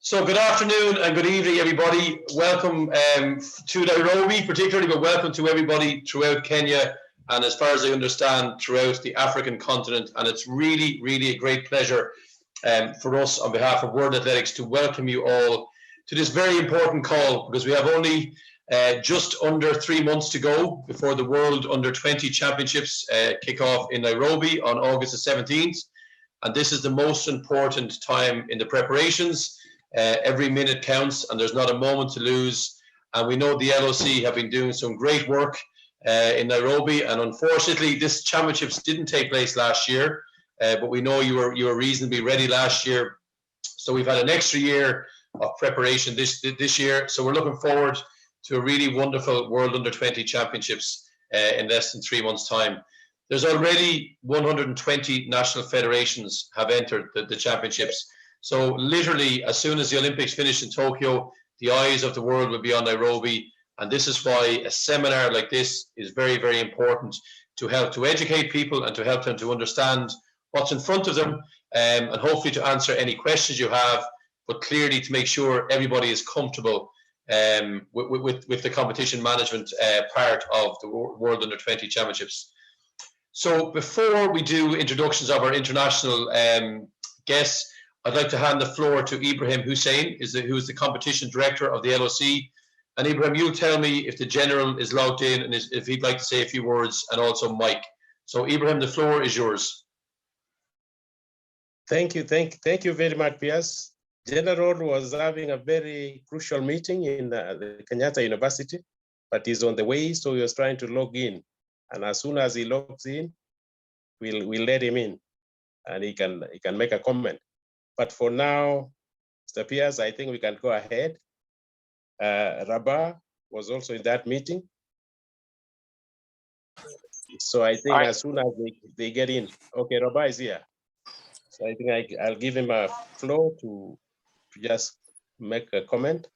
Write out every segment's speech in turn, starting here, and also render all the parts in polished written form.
So good afternoon and good evening, everybody. Welcome to Nairobi, particularly, but welcome to everybody throughout Kenya and, as far as I understand, throughout the African continent. And it's really, really a great pleasure for us on behalf of World Athletics to welcome you all to this very important call, because we have only just under 3 months to go before the World Under-20 Championships kick off in Nairobi on August the 17th. And this is the most important time in the preparations. Every minute counts and there's not a moment to lose. And we know the LOC have been doing some great work in Nairobi. And unfortunately, this championships didn't take place last year, but we know you were reasonably ready last year. So we've had an extra year of preparation this year. So we're looking forward to a really wonderful World Under-20 Championships in less than 3 months' time. There's already 120 national federations have entered the championships. So literally, as soon as the Olympics finish in Tokyo, the eyes of the world will be on Nairobi. And this is why a seminar like this is very, very important to help to educate people and to help them to understand what's in front of them, and hopefully to answer any questions you have, but clearly to make sure everybody is comfortable with the competition management part of the World Under-20 Championships. So before we do introductions of our international guests, I'd like to hand the floor to Ibrahim Hussein, who is the competition director of the LOC. And Ibrahim, you'll tell me if the general is logged in and if he'd like to say a few words, and also Mike. So Ibrahim, the floor is yours. Thank you very much, Piers. General was having a very crucial meeting in the Kenyatta University, but he's on the way, so he was trying to log in. And as soon as he logs in, we'll let him in, and he can make a comment. But for now, Mr. Piers, I think we can go ahead. Rabah was also in that meeting. So I think as soon as they get in, okay, Rabah is here. So I think I'll give him a floor to just make a comment.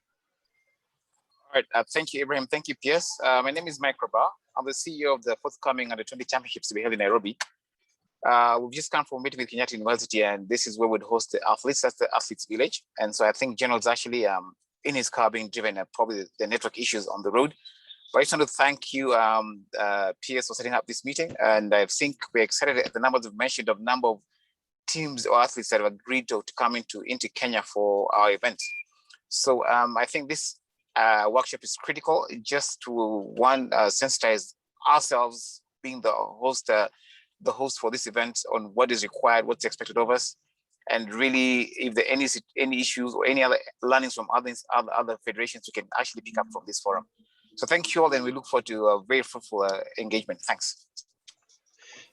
All right, thank you, Ibrahim. Thank you, Piers. My name is Mike Rabah. I'm the CEO of the forthcoming Under-20 Championships to be held in Nairobi. We've just come from a meeting with Kenyatta University, and this is where we'd host the athletes. That's the athletes village. And so I think General's actually in his car being driven, probably the network issues on the road. But I just want to thank you, Piers, for setting up this meeting. And I think we're excited at the numbers we've mentioned of number of teams or athletes that have agreed to come into Kenya for our event. So I think this workshop is critical just to sensitize ourselves, being the host for this event, on what is required, what's expected of us, and really, if there are any issues or any other learnings from other federations, we can actually pick up from this forum. So thank you all, and we look forward to a very fruitful engagement. Thanks.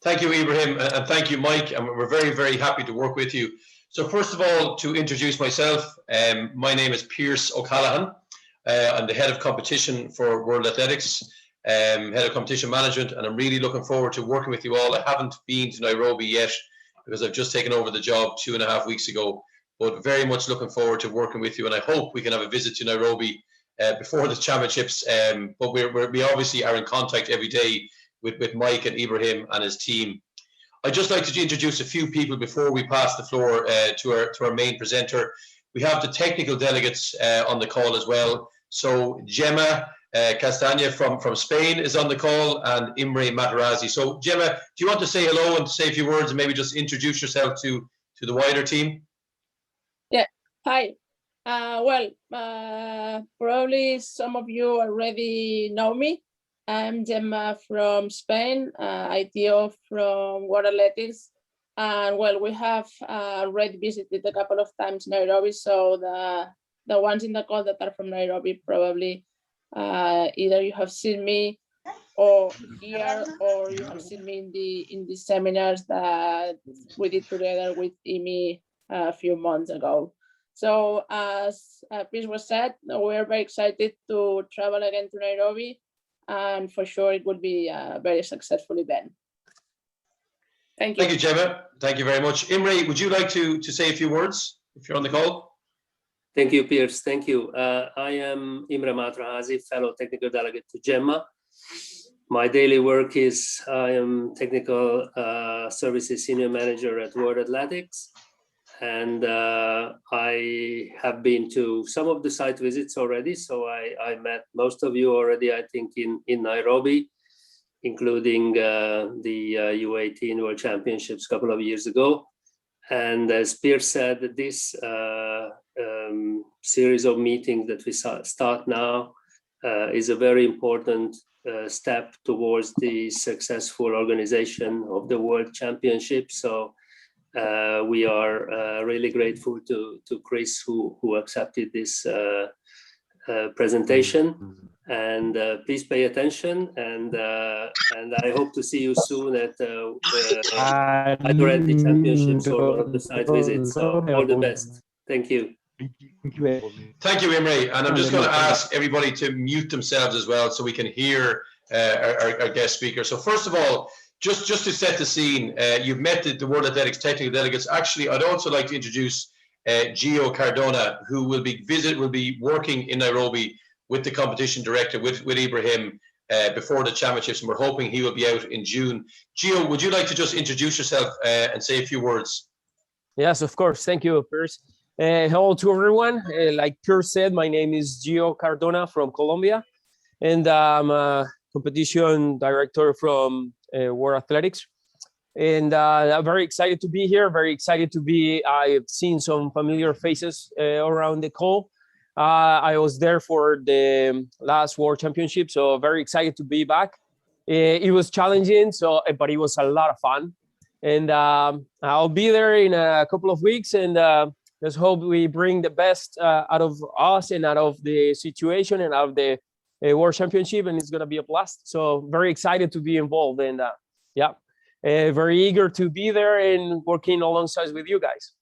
Thank you, Ibrahim, and thank you, Mike, and we're very, very happy to work with you. So first of all, to introduce myself, my name is Piers O'Callaghan. I'm the head of competition for World Athletics, head of competition management, and I'm really looking forward to working with you all. I haven't been to Nairobi yet because I've just taken over the job 2.5 weeks ago, but very much looking forward to working with you, and I hope we can have a visit to Nairobi before the championships, but we obviously are in contact every day with Mike and Ibrahim and his team. I'd just like to introduce a few people before we pass the floor to our main presenter. We have the technical delegates on the call as well. So Gemma Castagna from Spain is on the call, and Imre Materazzi. So Gemma, do you want to say hello and say a few words and maybe just introduce yourself to the wider team? Yeah, hi. Probably some of you already know me. I'm Gemma from Spain, ITO from World Athletics. And we have already visited a couple of times Nairobi. So the ones in the call that are from Nairobi, probably either you have seen me or here, or you have seen me in the seminars that we did together with Imi a few months ago. So as Piers was said, we're very excited to travel again to Nairobi, and for sure it will be a very successful event. Thank you. Thank you, Gemma. Thank you very much. Imre, would you like to say a few words if you're on the call? Thank you, Piers. Thank you. I am Imre Materazzi, fellow technical delegate to Gemma. My daily work is I am technical services senior manager at World Athletics, and I have been to some of the site visits already. So I met most of you already, I think, in Nairobi, including the U18 World Championships a couple of years ago. And as Pierce said, this series of meetings that we start now is a very important step towards the successful organization of the World Championship. So we are really grateful to Chris who accepted this presentation. And please pay attention, and I hope to see you soon at the Championships or one of the site visits. So all the best. Thank you. Thank you, Imre. And I'm just going to ask everybody to mute themselves as well so we can hear our guest speaker. So first of all, just to set the scene, you've met the World Athletics technical delegates. Actually, I'd also like to introduce Gio Cardona, who will be working in Nairobi with the competition director, with Ibrahim, before the championships, and we're hoping he will be out in June. Gio, would you like to just introduce yourself and say a few words? Yes, of course. Thank you, Pierce. Hello to everyone. Like Pierce said, my name is Gio Cardona from Colombia, and I'm a competition director from World Athletics. And I'm very excited to be here, I've seen some familiar faces around the call. I was there for the last World Championship, so very excited to be back. It was challenging, but it was a lot of fun. And I'll be there in a couple of weeks, and let's hope we bring the best out of us and out of the situation and out of the World Championship, and it's going to be a blast. So very excited to be involved, and very eager to be there and working alongside with you guys.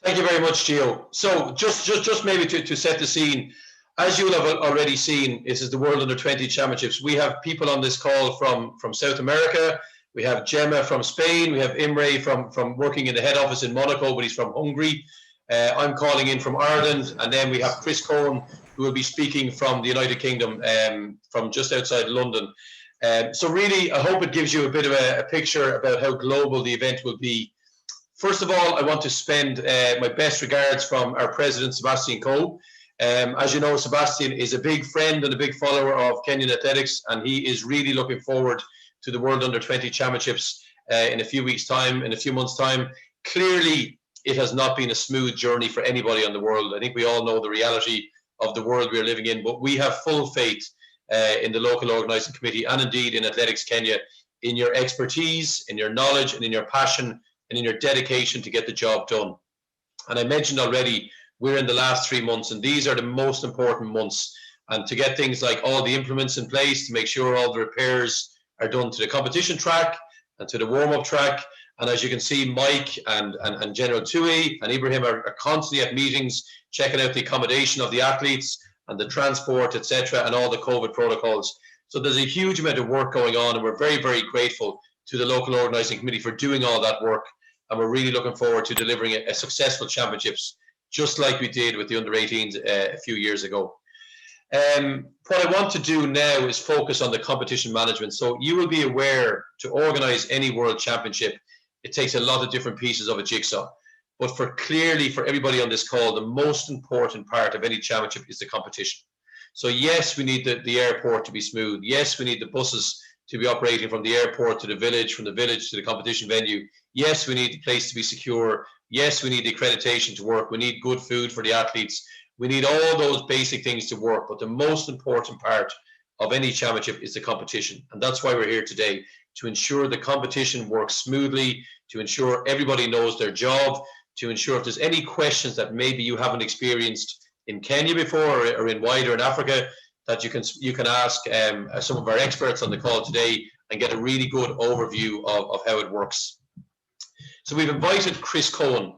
Thank you very much, Gio. So just maybe to set the scene, as you'll have already seen, this is the World Under-20 Championships. We have people on this call from South America. We have Gemma from Spain. We have Imre from working in the head office in Monaco, but he's from Hungary. I'm calling in from Ireland. And then we have Chris Cohen, who will be speaking from the United Kingdom, from just outside London. So really, I hope it gives you a bit of a picture about how global the event will be. First of all, I want to spend my best regards from our president, Sebastian Coe. As you know, Sebastian is a big friend and a big follower of Kenyan athletics, and he is really looking forward to the World Under-20 Championships in a few weeks' time, in a few months' time. Clearly, it has not been a smooth journey for anybody on the world. I think we all know the reality of the world we're living in, but we have full faith in the local organising committee and indeed in Athletics Kenya, in your expertise, in your knowledge, and in your passion, and in your dedication to get the job done. And I mentioned already, we're in the last 3 months, and these are the most important months. And to get things like all the implements in place, to make sure all the repairs are done to the competition track and to the warm-up track. And as you can see, Mike and General Tui and Ibrahim are constantly at meetings, checking out the accommodation of the athletes and the transport, etc., and all the COVID protocols. So there's a huge amount of work going on, and we're very, very grateful to the local organising committee for doing all that work. And we're really looking forward to delivering a successful championships, just like we did with the under-18s a few years ago. What I want to do now is focus on the competition management. So you will be aware, to organise any World Championship, it takes a lot of different pieces of a jigsaw. But clearly for everybody on this call, the most important part of any championship is the competition. So yes, we need the airport to be smooth. Yes, we need the buses to be operating from the airport to the village, from the village to the competition venue. Yes, we need the place to be secure. Yes, we need the accreditation to work. We need good food for the athletes. We need all those basic things to work. But the most important part of any championship is the competition. And that's why we're here today, to ensure the competition works smoothly, to ensure everybody knows their job, to ensure if there's any questions that maybe you haven't experienced in Kenya before or in wider in Africa, that you can ask some of our experts on the call today and get a really good overview of how it works. So we've invited Chris Cohen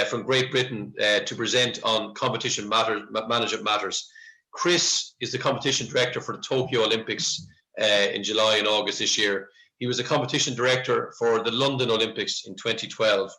from Great Britain to present on competition management matters. Chris is the competition director for the Tokyo Olympics in July and August this year. He was a competition director for the London Olympics in 2012.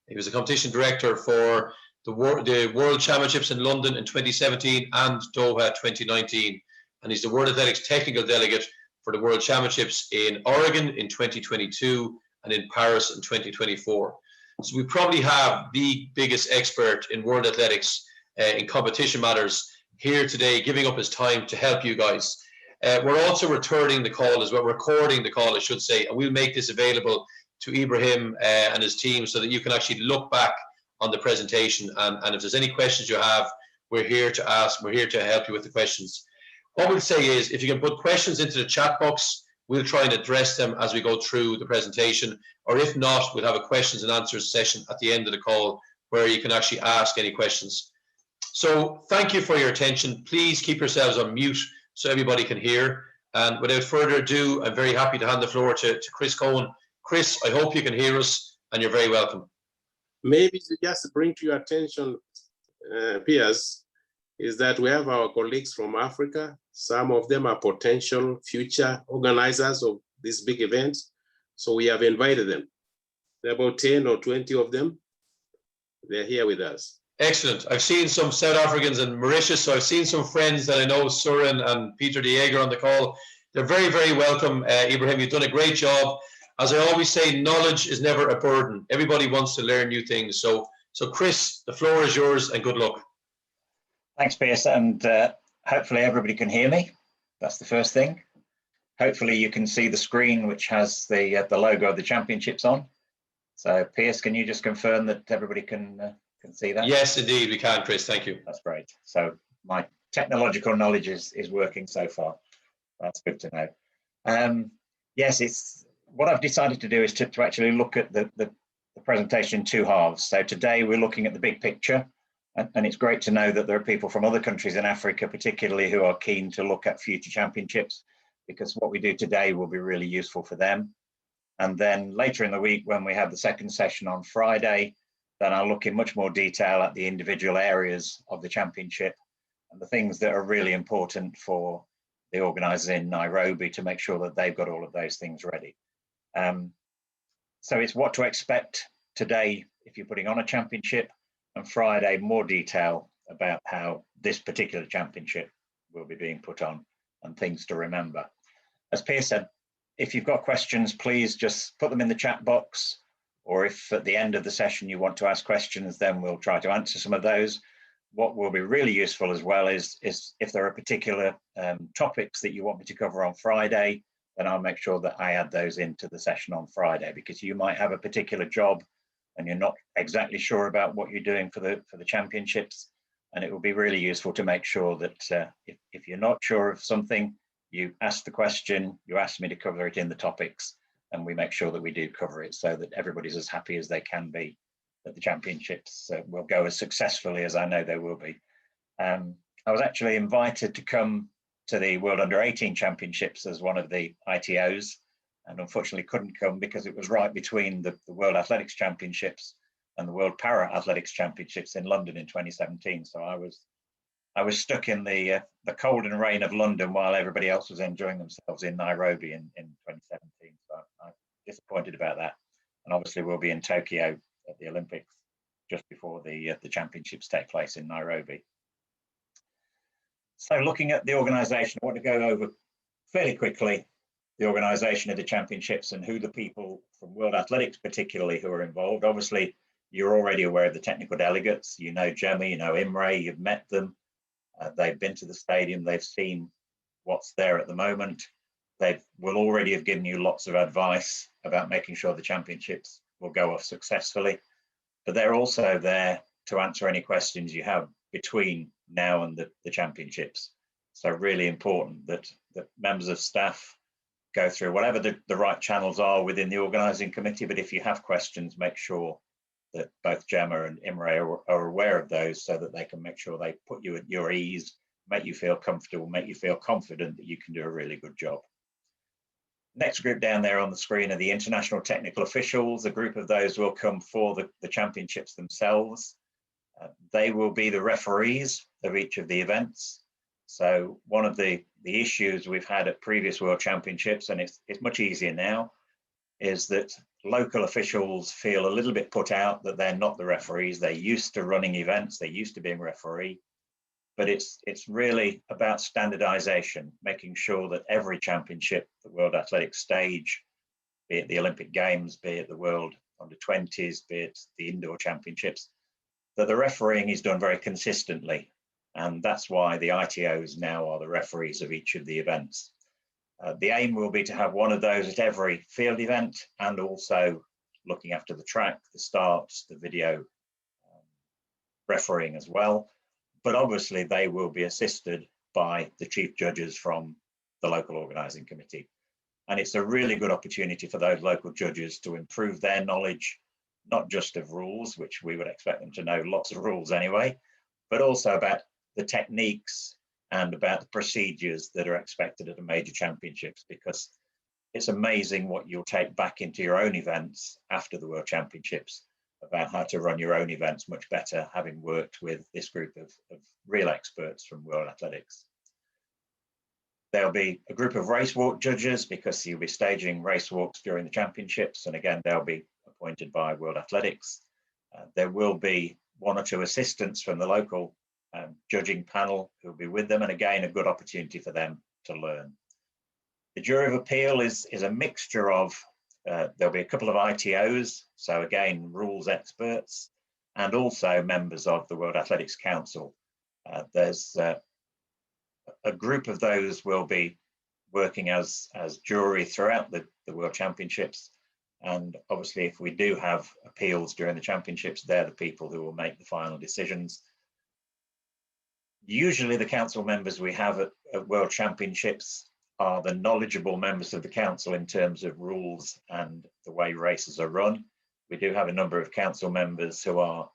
He was a competition director for the World Championships in London in 2017 and Doha 2019. And he's the World Athletics technical delegate for the World Championships in Oregon in 2022 and in Paris in 2024. So we probably have the biggest expert in world athletics in competition matters here today, giving up his time to help you guys. We're also returning the call as well, recording the call, I should say, and we'll make this available to Ibrahim and his team so that you can actually look back on the presentation. And if there's any questions you have, we're here to ask, we're here to help you with the questions. What we'll say is, if you can put questions into the chat box, we'll try and address them as we go through the presentation, or if not, we'll have a questions and answers session at the end of the call where you can actually ask any questions. So thank you for your attention. Please keep yourselves on mute so everybody can hear. And without further ado, I'm very happy to hand the floor to Chris Cohen. Chris, I hope you can hear us, and you're very welcome. Maybe to just bring to your attention, Piers, is that we have our colleagues from Africa. Some of them are potential future organizers of these big events. So we have invited them. There are about 10 or 20 of them. They're here with us. Excellent. I've seen some South Africans and Mauritius, so I've seen some friends that I know, Surin and Peter de Jager on the call. They're very, very welcome. Ibrahim, you've done a great job. As I always say, knowledge is never a burden. Everybody wants to learn new things. So Chris, the floor is yours and good luck. Thanks, Piers, and hopefully everybody can hear me. That's the first thing. Hopefully you can see the screen which has the logo of the championships on. So Piers, can you just confirm that everybody can see that? Yes, indeed, we can, Chris. Thank you. That's great. So my technological knowledge is working so far. That's good to know. Yes, it's what I've decided to do is to actually look at the presentation in two halves. So today we're looking at the big picture. And it's great to know that there are people from other countries in Africa, particularly, who are keen to look at future championships, because what we do today will be really useful for them. And then later in the week, when we have the second session on Friday, then I'll look in much more detail at the individual areas of the championship and the things that are really important for the organisers in Nairobi to make sure that they've got all of those things ready. So it's what to expect today if you're putting on a championship, and Friday, more detail about how this particular championship will be being put on and things to remember. As Piers said, if you've got questions, please just put them in the chat box, or if at the end of the session you want to ask questions, then we'll try to answer some of those. What will be really useful as well is if there are particular topics that you want me to cover on Friday, then I'll make sure that I add those into the session on Friday, because you might have a particular job and you're not exactly sure about what you're doing for the championships. And it will be really useful to make sure that if you're not sure of something, you ask the question, you ask me to cover it in the topics, and we make sure that we do cover it so that everybody's as happy as they can be that the championships will go as successfully as I know they will be. I was actually invited to come to the World Under-18 Championships as one of the ITOs, and unfortunately couldn't come because it was right between the World Athletics Championships and the World Para Athletics Championships in London in 2017. So I was stuck in the cold and rain of London while everybody else was enjoying themselves in Nairobi in 2017. So I'm disappointed about that. And obviously we'll be in Tokyo at the Olympics just before the championships take place in Nairobi. So looking at the organisation, I want to go over fairly quickly the organisation of the championships and who the people from World Athletics particularly who are involved. Obviously, you're already aware of the technical delegates. You know Gemma, you know Imre, you've met them. They've been to the stadium, they've seen what's there at the moment. They will already have given you lots of advice about making sure the championships will go off successfully. But they're also there to answer any questions you have between now and the championships. So really important that members of staff go through whatever the right channels are within the organising committee. But if you have questions, make sure that both Gemma and Imre are aware of those so that they can make sure they put you at your ease, make you feel comfortable, make you feel confident that you can do a really good job. Next group down there on the screen are the international technical officials. A group of those will come for the championships themselves. They will be the referees of each of the events. So one of the issues we've had at previous World Championships, and it's much easier now, is that local officials feel a little bit put out that they're not the referees. They're used to running events, they're used to being referee, but it's really about standardization, making sure that every championship, the World Athletics stage, be it the Olympic Games, be it the World under 20s, be it the indoor championships, that the refereeing is done very consistently. And that's why the ITOs now are the referees of each of the events. The aim will be to have one of those at every field event, and also looking after the track, the starts, the video refereeing as well. But obviously they will be assisted by the chief judges from the local organising committee. And it's a really good opportunity for those local judges to improve their knowledge, not just of rules, which we would expect them to know lots of rules anyway, but also about the techniques and about the procedures that are expected at the major championships, because it's amazing what you'll take back into your own events after the World Championships about how to run your own events much better, having worked with this group of real experts from World Athletics. There'll be a group of race walk judges, because you'll be staging race walks during the championships, and again, they'll be appointed by World Athletics. There will be one or two assistants from the local judging panel who'll be with them, and again, a good opportunity for them to learn. The jury of appeal is a mixture of, there'll be a couple of ITOs, so again, rules experts, and also members of the World Athletics Council. There's a group of those will be working as jury throughout the World Championships. And obviously, if we do have appeals during the championships, they're the people who will make the final decisions. Usually the council members we have at World Championships are the knowledgeable members of the council in terms of rules and the way races are run. We do have a number of council members who are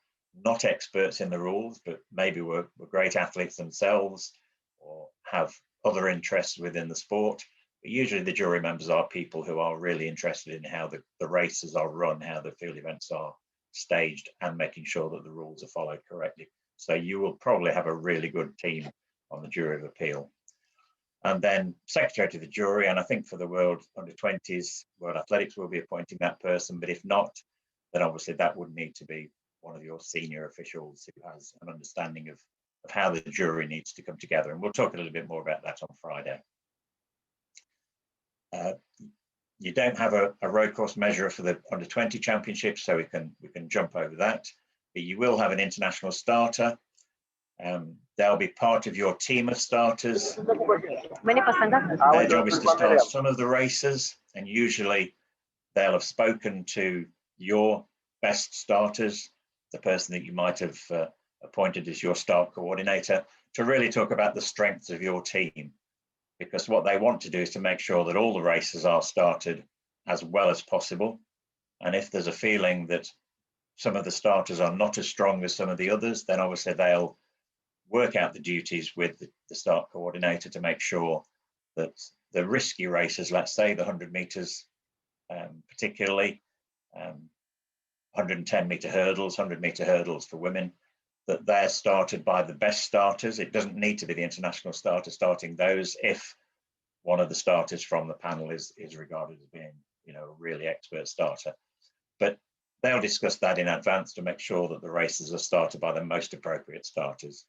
not experts in the rules, but maybe were great athletes themselves or have other interests within the sport. But usually the jury members are people who are really interested in how the races are run, how the field events are staged, and making sure that the rules are followed correctly. So you will probably have a really good team on the jury of appeal. And then secretary to the jury, and I think for the World Under-20s, World Athletics will be appointing that person, but if not, then obviously that would need to be one of your senior officials who has an understanding of how the jury needs to come together. And we'll talk a little bit more about that on Friday. You don't have a road course measurer for the Under-20 championships, so we can jump over that. But you will have an international starter. They'll be part of your team of starters. Their job is to start some of the races, and usually they'll have spoken to your best starters, the person that you might have appointed as your start coordinator, to really talk about the strengths of your team. Because what they want to do is to make sure that all the races are started as well as possible. And if there's a feeling that some of the starters are not as strong as some of the others, then obviously they'll work out the duties with the start coordinator to make sure that the risky races, let's say the 100 meters, particularly 110 meter hurdles, 100 meter hurdles for women, that they're started by the best starters. It doesn't need to be the international starter starting those if one of the starters from the panel is regarded as being, a really expert starter. But they'll discuss that in advance to make sure that the races are started by the most appropriate starters.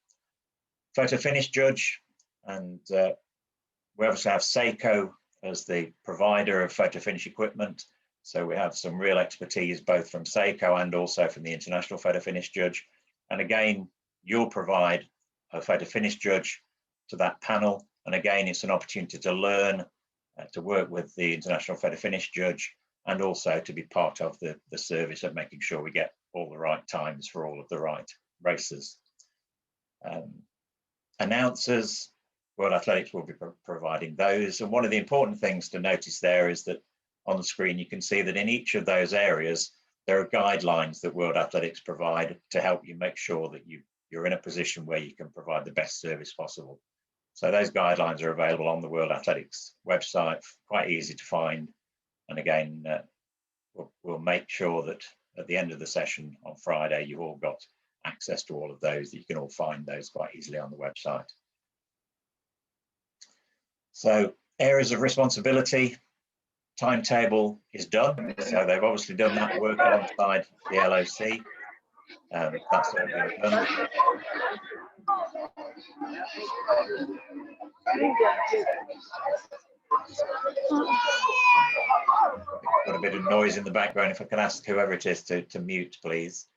Photo finish judge, and we obviously have Seiko as the provider of photo finish equipment. So we have some real expertise both from Seiko and also from the international photo finish judge. And again, you'll provide a photo finish judge to that panel. And again, it's an opportunity to learn, to work with the international photo finish judge, and also to be part of the service of making sure we get all the right times for all of the right races. Announcers, World Athletics will be providing those. And one of the important things to notice there is that on the screen, you can see that in each of those areas, there are guidelines that World Athletics provide to help you make sure that you're in a position where you can provide the best service possible. So those guidelines are available on the World Athletics website, quite easy to find. And again, we'll make sure that at the end of the session on Friday, you've all got access to all of those, that you can all find those quite easily on the website. So areas of responsibility, timetable is done. So they've obviously done that work alongside the LOC. That's all been done. Got a bit of noise in the background. If I can ask whoever it is to mute, please.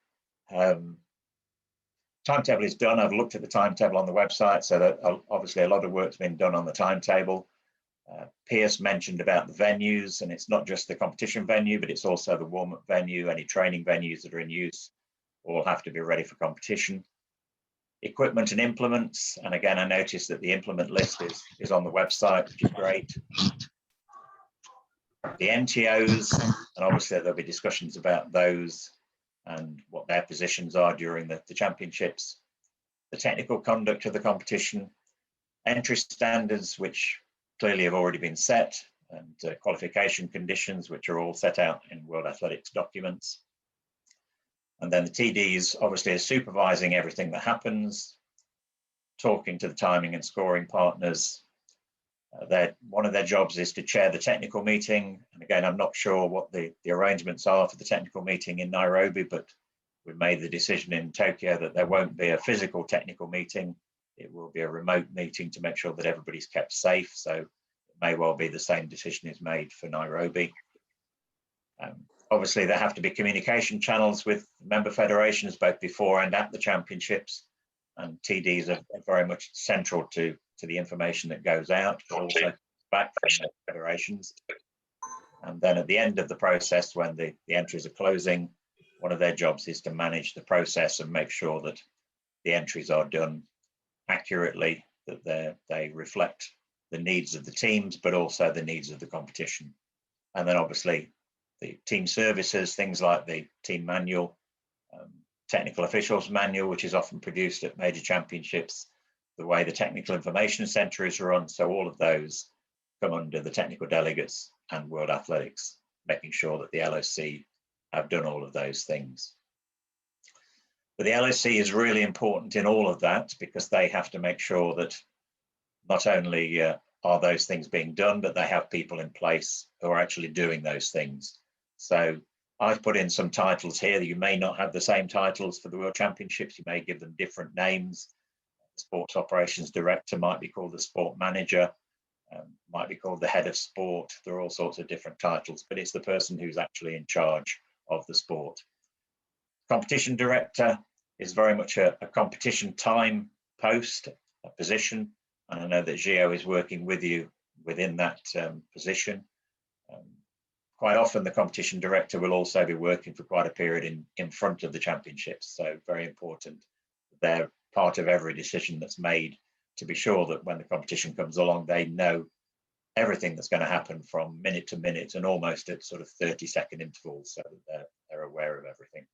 Timetable is done. I've looked at the timetable on the website, so that obviously a lot of work's been done on the timetable. Pierce mentioned about the venues, and it's not just the competition venue, but it's also the warm-up venue. Any training venues that are in use all have to be ready for competition. Equipment and implements, and again, I noticed that the implement list is on the website, which is great. The NTOs, and obviously there'll be discussions about those and what their positions are during the championships. The technical conduct of the competition, entry standards, which clearly have already been set, and qualification conditions, which are all set out in World Athletics documents. And then the TDs obviously are supervising everything that happens, talking to the timing and scoring partners. One of their jobs is to chair the technical meeting. And again, I'm not sure what the arrangements are for the technical meeting in Nairobi, but we made the decision in Tokyo that there won't be a physical technical meeting. It will be a remote meeting to make sure that everybody's kept safe. So it may well be the same decision is made for Nairobi. Obviously, there have to be communication channels with member federations, both before and at the championships. And TDs are very much central to the information that goes out, but also back from the federations. And then at the end of the process, when the entries are closing, one of their jobs is to manage the process and make sure that the entries are done accurately, that they reflect the needs of the teams, but also the needs of the competition. And then obviously the team services, things like the team manual, technical officials manual, which is often produced at major championships, the way the technical information center is run. So all of those come under the technical delegates and World Athletics, making sure that the LOC have done all of those things. But the LOC is really important in all of that, because they have to make sure that not only are those things being done, but they have people in place who are actually doing those things. So I've put in some titles here that you may not have the same titles for the World Championships. You may give them different names. The Sports Operations Director might be called the Sport Manager, might be called the Head of Sport. There are all sorts of different titles, but it's the person who's actually in charge of the sport. Competition Director is very much a competition time post, a position. And I know that Gio is working with you within that position. Quite often the competition director will also be working for quite a period in front of the championships. So very important. They're part of every decision that's made to be sure that when the competition comes along, they know everything that's going to happen from minute to minute and almost at sort of 30-second intervals, so that they're aware of everything.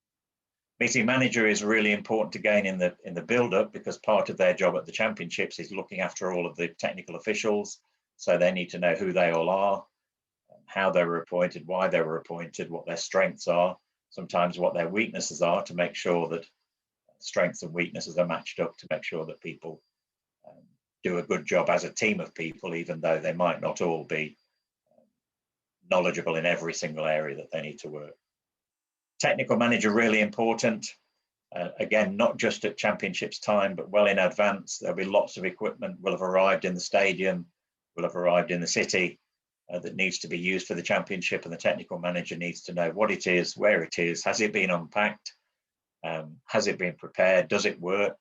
Meeting manager is really important again in the build-up, because part of their job at the championships is looking after all of the technical officials. So they need to know who they all are, how they were appointed, why they were appointed, what their strengths are, sometimes what their weaknesses are, to make sure that strengths and weaknesses are matched up, to make sure that people do a good job as a team of people, even though they might not all be knowledgeable in every single area that they need to work. Technical manager, really important. Again, not just at championships time, but well in advance. There'll be lots of equipment will have arrived in the stadium, will have arrived in the city, that needs to be used for the championship, and the technical manager needs to know what it is, where it is, has it been unpacked, has it been prepared, does it work?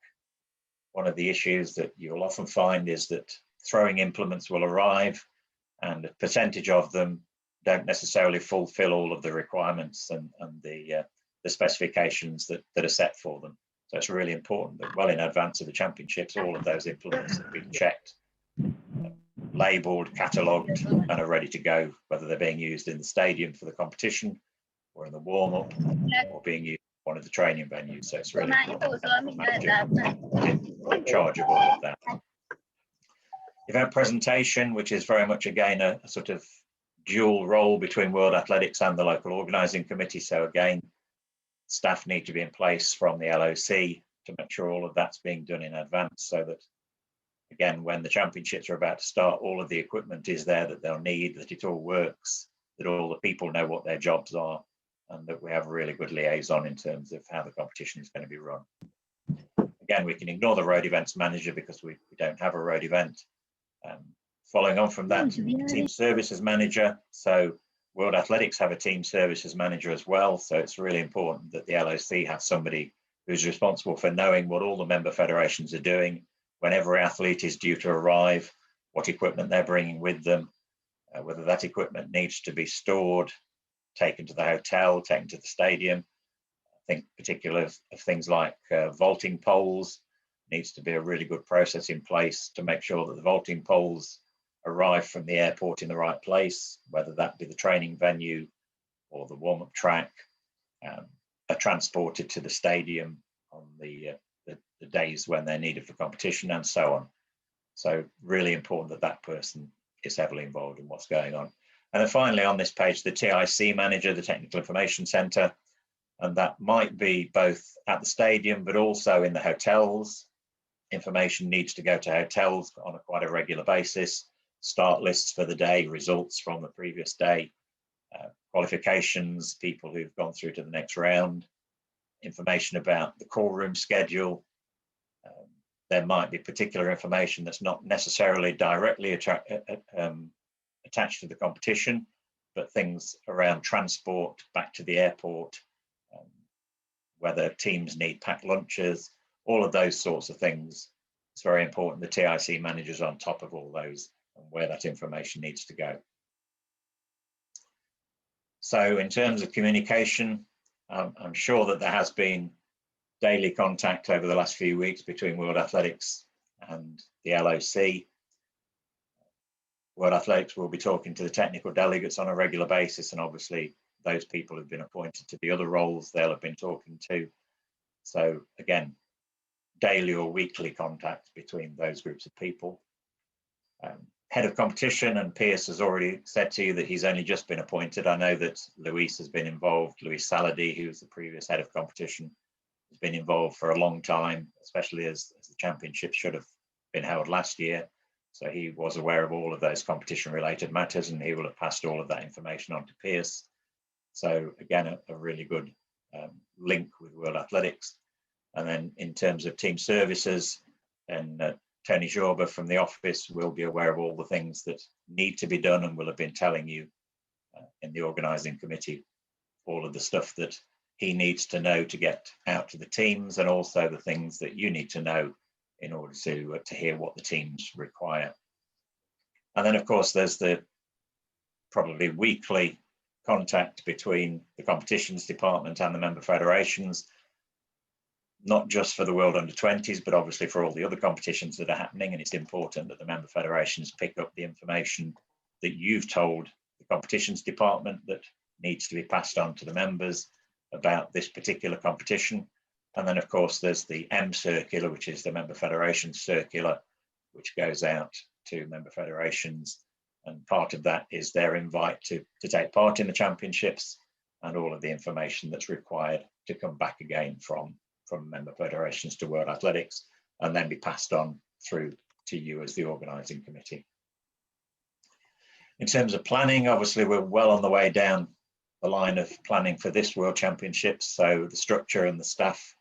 One of the issues that you'll often find is that throwing implements will arrive, and a percentage of them don't necessarily fulfill all of the requirements and the specifications that are set for them. So it's really important that well in advance of the championships, all of those implements have been checked, labelled, catalogued, and are ready to go, whether they're being used in the stadium for the competition or in the warm-up or being used in one of the training venues. So it's really important in charge of all of that. Event presentation, which is very much again a sort of dual role between World Athletics and the local organising committee. So again, staff need to be in place from the LOC to make sure all of that's being done in advance, so that again, when the championships are about to start, all of the equipment is there that they'll need, that it all works, that all the people know what their jobs are, and that we have a really good liaison in terms of how the competition is going to be run. Again, we can ignore the road events manager because we don't have a road event. Following on from that, team services manager. So World Athletics have a team services manager as well. So it's really important that the LOC have somebody who's responsible for knowing what all the member federations are doing, when every athlete is due to arrive, what equipment they're bringing with them, whether that equipment needs to be stored, taken to the hotel, taken to the stadium. I think particularly of things like vaulting poles, needs to be a really good process in place to make sure that the vaulting poles arrive from the airport in the right place, whether that be the training venue or the warm-up track, are transported to the stadium on the days when they're needed for competition, and so on. So really important that that person is heavily involved in what's going on. And then finally on this page, the TIC manager, the Technical Information Centre, and that might be both at the stadium, but also in the hotels. Information needs to go to hotels on quite a regular basis, start lists for the day, results from the previous day, qualifications, people who've gone through to the next round, information about the call room schedule. There might be particular information that's not necessarily directly attached to the competition, but things around transport back to the airport, whether teams need packed lunches, all of those sorts of things. It's very important the TIC manager's on top of all those and where that information needs to go. So in terms of communication, I'm sure that there has been daily contact over the last few weeks between World Athletics and the LOC. World Athletics will be talking to the technical delegates on a regular basis, and obviously those people who've been appointed to the other roles they'll have been talking to. So again, daily or weekly contact between those groups of people. Head of competition, and Pierce has already said to you that he's only just been appointed. I know that Luis has been involved. Luis Saladi, who was the previous head of competition, has been involved for a long time, especially as the championship should have been held last year. So he was aware of all of those competition related matters, and he will have passed all of that information on to Pierce. So again, a really good link with World Athletics. And then in terms of team services, and Tony Jorba from the office will be aware of all the things that need to be done, and will have been telling you in the organising committee all of the stuff that he needs to know to get out to the teams, and also the things that you need to know in order to hear what the teams require. And then of course there's the probably weekly contact between the competitions department and the member federations, not just for the World Under-20s, but obviously for all the other competitions that are happening. And it's important that the member federations pick up the information that you've told the competitions department that needs to be passed on to the members about this particular competition. And then of course there's the M circular, which is the member federation circular, which goes out to member federations. And part of that is their invite to take part in the championships, and all of the information that's required to come back again from member federations to World Athletics, and then be passed on through to you as the organising committee. In terms of planning, obviously we're well on the way down the line of planning for this World Championships. So the structure and the staff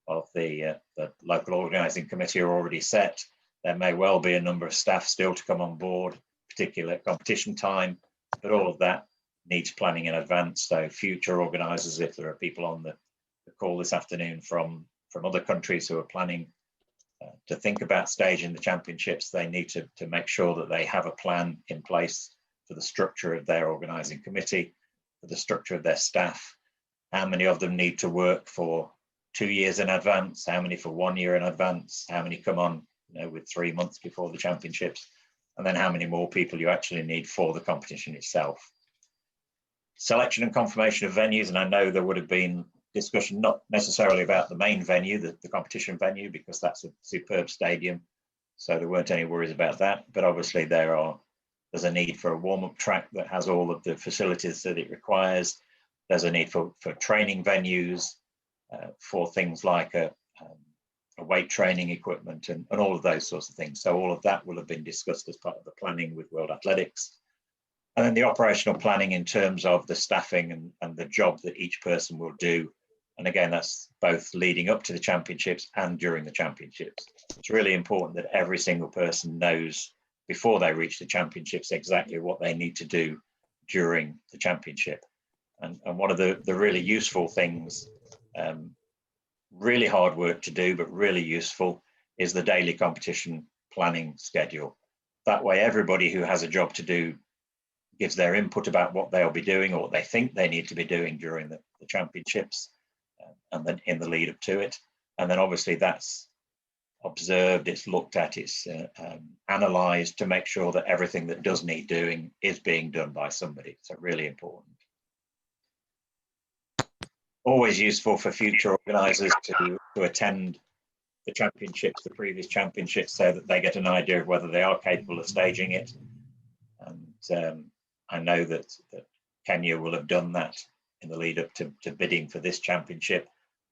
of the local organising committee are already set. There may well be a number of staff still to come on board, particularly at competition time, but all of that needs planning in advance. So future organisers, if there are people on the call this afternoon from other countries who are planning to think about staging the championships, they need to make sure that they have a plan in place for the structure of their organising committee, for the structure of their staff. How many of them need to work for 2 years in advance? How many for 1 year in advance? How many come on, with 3 months before the championships? And then how many more people you actually need for the competition itself? Selection and confirmation of venues, and I know there would have been discussion not necessarily about the main venue, the competition venue, because that's a superb stadium, so there weren't any worries about that. But obviously there's a need for a warm-up track that has all of the facilities that it requires. There's a need for training venues, for things like a weight training equipment and all of those sorts of things. So all of that will have been discussed as part of the planning with World Athletics. And then the operational planning in terms of the staffing and the job that each person will do. And again, that's both leading up to the championships and during the championships. It's really important that every single person knows before they reach the championships exactly what they need to do during the championship. And one of the really useful things, really hard work to do, but really useful, is the daily competition planning schedule. That way, everybody who has a job to do gives their input about what they'll be doing or what they think they need to be doing during the championships and then in the lead up to it. And then obviously that's observed, it's looked at, it's analysed to make sure that everything that does need doing is being done by somebody. So really important. Always useful for future organisers to attend the championships, the previous championships, so that they get an idea of whether they are capable of staging it. And I know that Kenya will have done that in the lead up to bidding for this championship.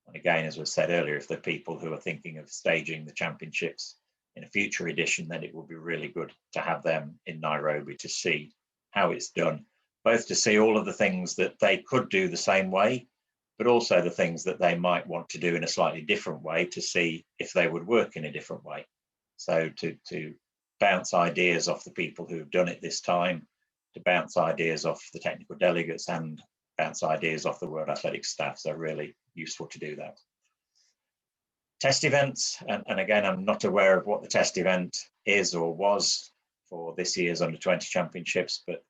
And again, as was said earlier, if the people who are thinking of staging the championships in a future edition, then it would be really good to have them in Nairobi to see how it's done, both to see all of the things that they could do the same way, but also the things that they might want to do in a slightly different way to see if they would work in a different way. So to bounce ideas off the people who have done it this time, to bounce ideas off the technical delegates and bounce ideas off the World Athletics staff. So really useful to do that. Test events, and again, I'm not aware of what the test event is or was for this year's Under-20 Championships, but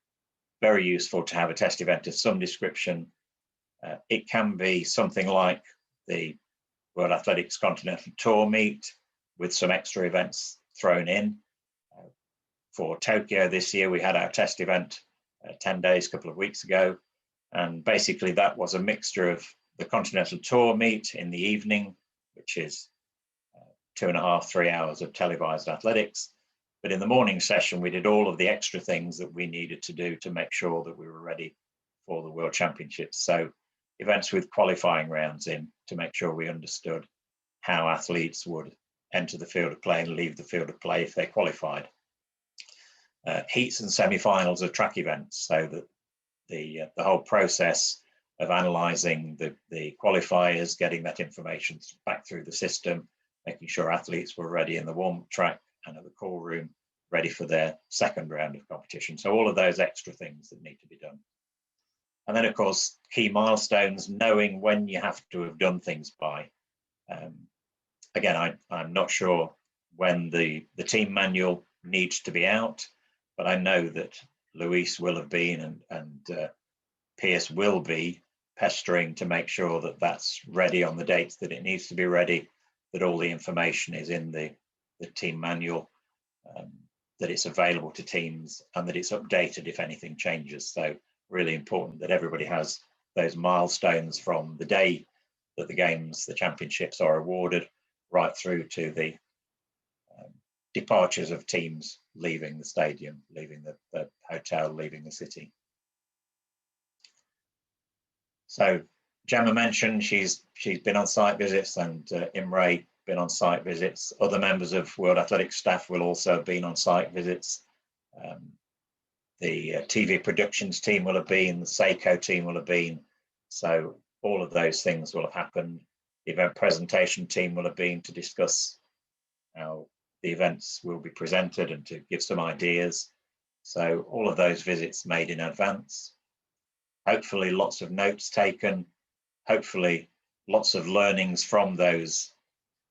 very useful to have a test event of some description. It can be something like the World Athletics Continental Tour meet with some extra events thrown in. For Tokyo this year, we had our test event 10 days, a couple of weeks ago. And basically that was a mixture of the Continental Tour meet in the evening, which is 2.5, 3 hours of televised athletics. But in the morning session, we did all of the extra things that we needed to do to make sure that we were ready for the World Championships. So events with qualifying rounds in to make sure we understood how athletes would enter the field of play and leave the field of play if they qualified. Heats and semi-finals of track events, so that the whole process of analysing the qualifiers, getting that information back through the system, making sure athletes were ready in the warm-up track and at the call room, ready for their second round of competition. So all of those extra things that need to be done. And then, of course, key milestones, knowing when you have to have done things by. Again, I'm not sure when the team manual needs to be out, but I know that Luis will have been and Pierce will be pestering to make sure that that's ready on the dates that it needs to be ready, that all the information is in the team manual, that it's available to teams and that it's updated if anything changes. So really important that everybody has those milestones from the day that the championships are awarded right through to the departures of teams leaving the stadium, leaving the hotel, leaving the city. So Gemma mentioned she's been on site visits, and Imre been on site visits. Other members of World Athletics staff will also have been on site visits. The TV productions team will have been, the Seiko team will have been. So all of those things will have happened. The event presentation team will have been to discuss how the events will be presented and to give some ideas. So all of those visits made in advance. Hopefully lots of notes taken, hopefully lots of learnings from those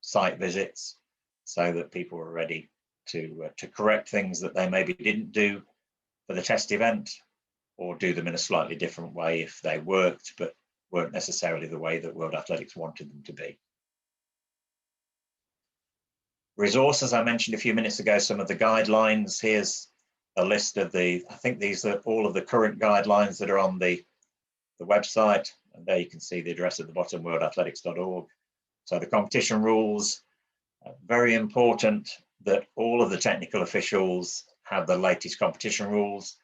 site visits so that people were ready to correct things that they maybe didn't do for the test event, or do them in a slightly different way if they worked but weren't necessarily the way that World Athletics wanted them to be. Resources, I mentioned a few minutes ago, some of the guidelines. Here's a list of I think these are all of the current guidelines that are on the website. And there you can see the address at the bottom, worldathletics.org. So the competition rules, very important that all of the technical officials have the latest competition rules.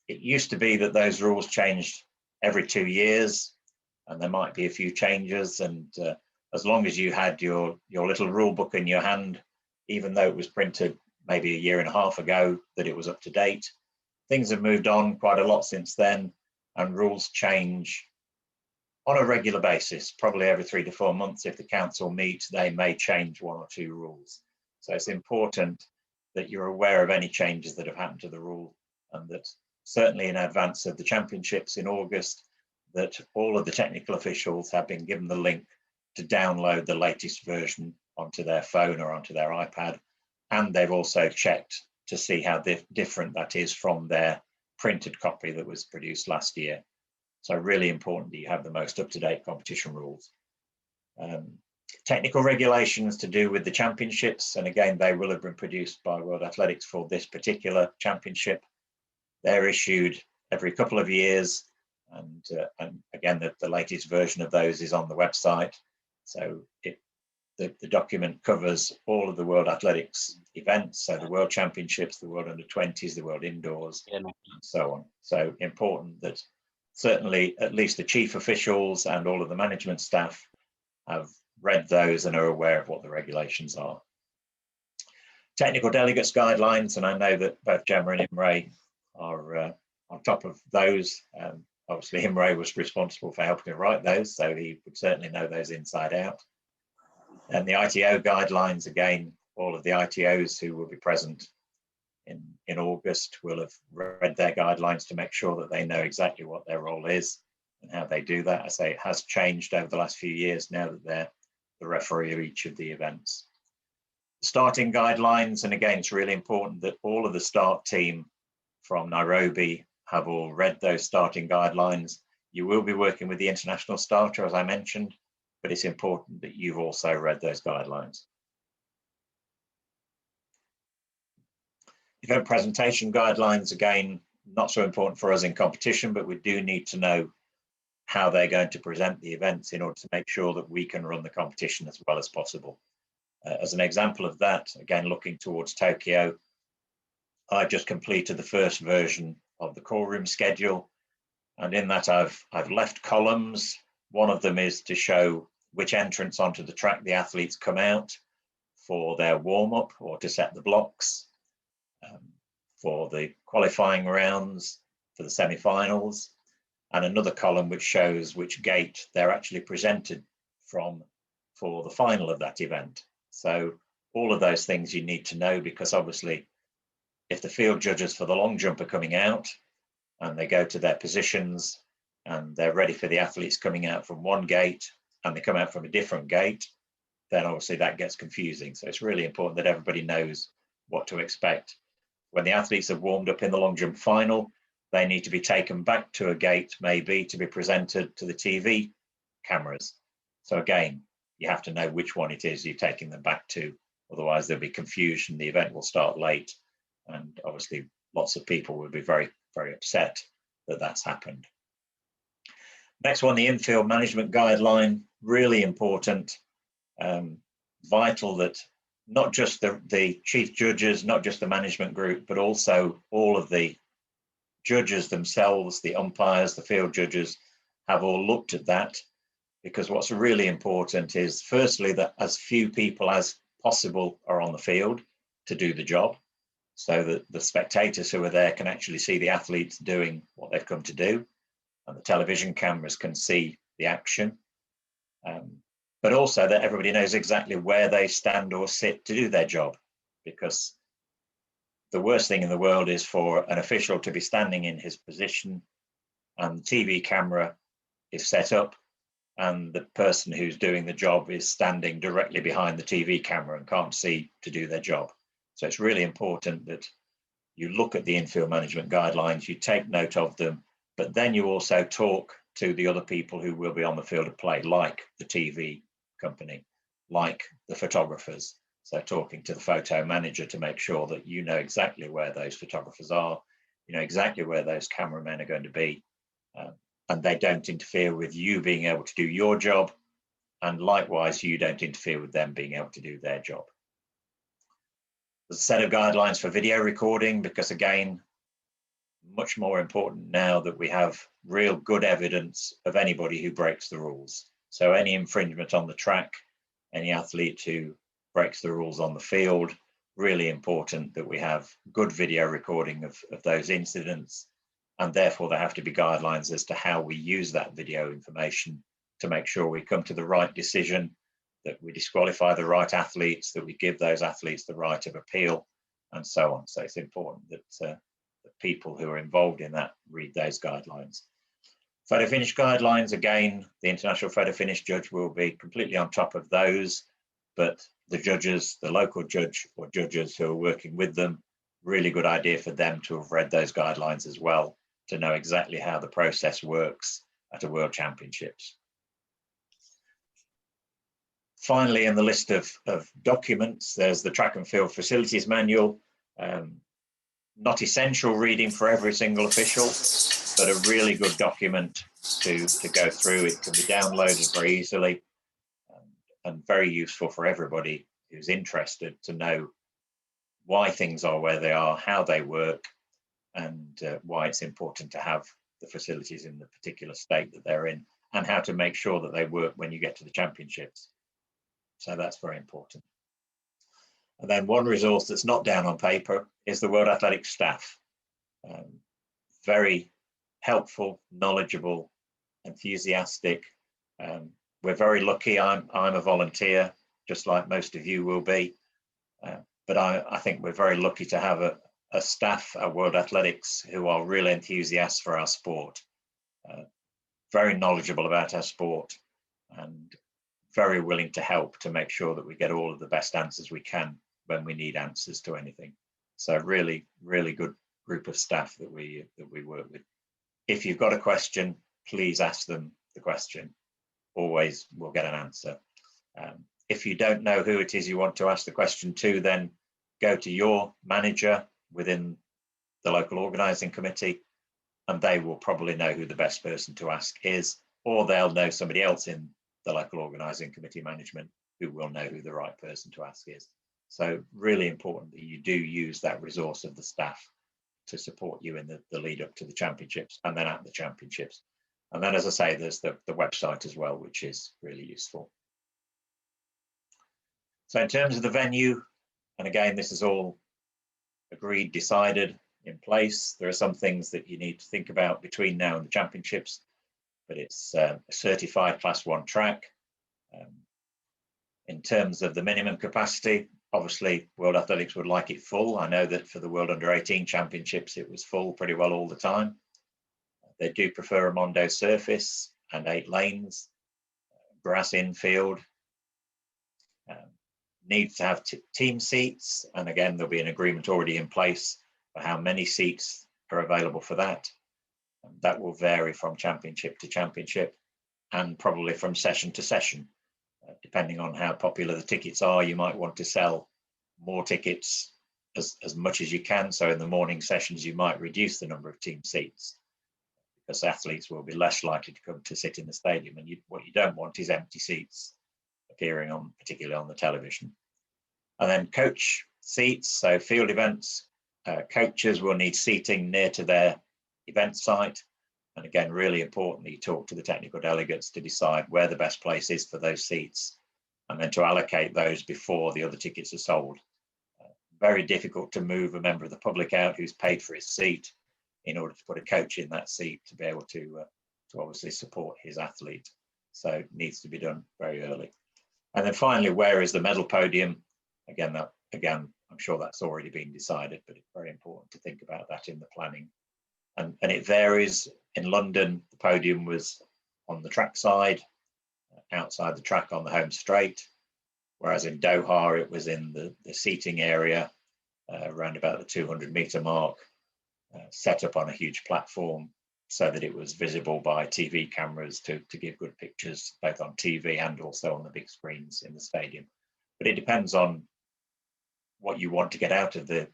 It used to be that those rules changed every 2 years, and there might be a few changes. And as long as you had your little rule book in your hand, even though it was printed maybe 1.5 years ago, that it was up to date. Things have moved on quite a lot since then, and rules change on a regular basis, probably every 3 to 4 months. If the council meet, they may change 1 or 2 rules. So it's important that you're aware of any changes that have happened to the rule, and that certainly in advance of the championships in August, that all of the technical officials have been given the link to download the latest version onto their phone or onto their iPad. And they've also checked to see how different that is from their printed copy that was produced last year. So really important that you have the most up-to-date competition rules. Technical regulations to do with the championships, and again, they will have been produced by World Athletics for this particular championship. They're issued every couple of years, and again, the latest version of those is on the website. So the document covers all of the World Athletics events, so the World Championships, the World Under-20s, the World Indoors, and so on. So important that certainly at least the chief officials and all of the management staff have read those and are aware of what the regulations are. Technical delegates guidelines, and I know that both Gemma and Imre are on top of those. Obviously, Imre was responsible for helping to write those, so he would certainly know those inside out. And the ITO guidelines, again, all of the ITOs who will be present in August will have read their guidelines to make sure that they know exactly what their role is and how they do that. I say it has changed over the last few years now that they're the referee of each of the events. Starting guidelines, and again, it's really important that all of the start team from Nairobi have all read those starting guidelines. You will be working with the international starter, as I mentioned, but it's important that you've also read those guidelines. Event presentation guidelines, again, not so important for us in competition, but we do need to know how they're going to present the events in order to make sure that we can run the competition as well as possible. As an example of that, again, looking towards Tokyo, I just completed the first version of the call room schedule. And in that I've left columns. One of them is to show which entrance onto the track the athletes come out for their warm-up or to set the blocks, for the qualifying rounds, for the semi-finals, and another column which shows which gate they're actually presented from for the final of that event. So all of those things you need to know, because obviously if the field judges for the long jump are coming out and they go to their positions and they're ready for the athletes coming out from one gate and they come out from a different gate, then obviously that gets confusing. So it's really important that everybody knows what to expect. When the athletes have warmed up in the long jump final, they need to be taken back to a gate, maybe, to be presented to the TV cameras. So again, you have to know which one it is you're taking them back to, otherwise there'll be confusion, the event will start late, and obviously lots of people will be very, very upset that that's happened. Next one, the infield management guideline, really important, vital that not just the chief judges, not just the management group, but also all of the judges themselves, the umpires, the field judges, have all looked at that, because what's really important is firstly that as few people as possible are on the field to do the job, so that the spectators who are there can actually see the athletes doing what they've come to do, and the television cameras can see the action, but also that everybody knows exactly where they stand or sit to do their job, because the worst thing in the world is for an official to be standing in his position and the TV camera is set up and the person who's doing the job is standing directly behind the TV camera and can't see to do their job. So it's really important that you look at the infield management guidelines, you take note of them, but then you also talk to the other people who will be on the field of play, like the TV company, like the photographers. So talking to the photo manager to make sure that you know exactly where those photographers are, you know exactly where those cameramen are going to be, and they don't interfere with you being able to do your job, and likewise you don't interfere with them being able to do their job. There's a set of guidelines for video recording, because again, much more important now that we have real good evidence of anybody who breaks the rules. So any infringement on the track, any athlete who breaks the rules on the field, really important that we have good video recording of those incidents, and therefore there have to be guidelines as to how we use that video information to make sure we come to the right decision, that we disqualify the right athletes, that we give those athletes the right of appeal, and so on. So it's important that the people who are involved in that read those guidelines. Photo finish guidelines, again, the International Photo Finish judge will be completely on top of those, but the judges, the local judge or judges who are working with them, really good idea for them to have read those guidelines as well, to know exactly how the process works at a World Championships. Finally, in the list of documents, there's the Track and Field Facilities Manual. Not essential reading for every single official, but a really good document to go through. It can be downloaded very easily and very useful for everybody who's interested to know why things are where they are, how they work, and why it's important to have the facilities in the particular state that they're in, and how to make sure that they work when you get to the championships. So that's very important. And then one resource that's not down on paper is the World Athletics staff. Very helpful, knowledgeable, enthusiastic. We're very lucky. I'm a volunteer, just like most of you will be. But I think we're very lucky to have a staff at World Athletics who are real enthusiasts for our sport. Very knowledgeable about our sport and very willing to help to make sure that we get all of the best answers we can when we need answers to anything. So really, really good group of staff that we work with. If you've got a question, please ask them the question. Always will get an answer. If you don't know who it is you want to ask the question to, then go to your manager within the local organising committee, and they will probably know who the best person to ask is, or they'll know somebody else in the local organising committee management who will know who the right person to ask is. So really important that you do use that resource of the staff to support you in the lead up to the championships and then at the championships. And then, as I say, there's the website as well, which is really useful. So in terms of the venue, and again, this is all agreed, decided, in place. There are some things that you need to think about between now and the championships, but it's a certified Class 1 track. In terms of the minimum capacity, obviously World Athletics would like it full. I know that for the World Under-18 Championships, it was full pretty well all the time. They do prefer a Mondo surface and 8 lanes, grass infield. Needs to have team seats, and again there'll be an agreement already in place for how many seats are available for that. That will vary from championship to championship and probably from session to session. Depending on how popular the tickets are, you might want to sell more tickets as much as you can. So in the morning sessions, you might reduce the number of team seats because athletes will be less likely to come to sit in the stadium. And what you don't want is empty seats appearing on, particularly on the television. And then coach seats, so field events, coaches will need seating near to their event site. And again, really important that you talk to the technical delegates to decide where the best place is for those seats and then to allocate those before the other tickets are sold. Very difficult to move a member of the public out who's paid for his seat in order to put a coach in that seat to be able to obviously support his athlete. So it needs to be done very early. And then finally, where is the medal podium? Again, I'm sure that's already been decided, but it's very important to think about that in the planning. And it varies. In London, the podium was on the track side, outside the track on the home straight, whereas in Doha, it was in the seating area around about the 200-meter mark, set up on a huge platform so that it was visible by TV cameras to give good pictures, both on TV and also on the big screens in the stadium. But it depends on what you want to get out of the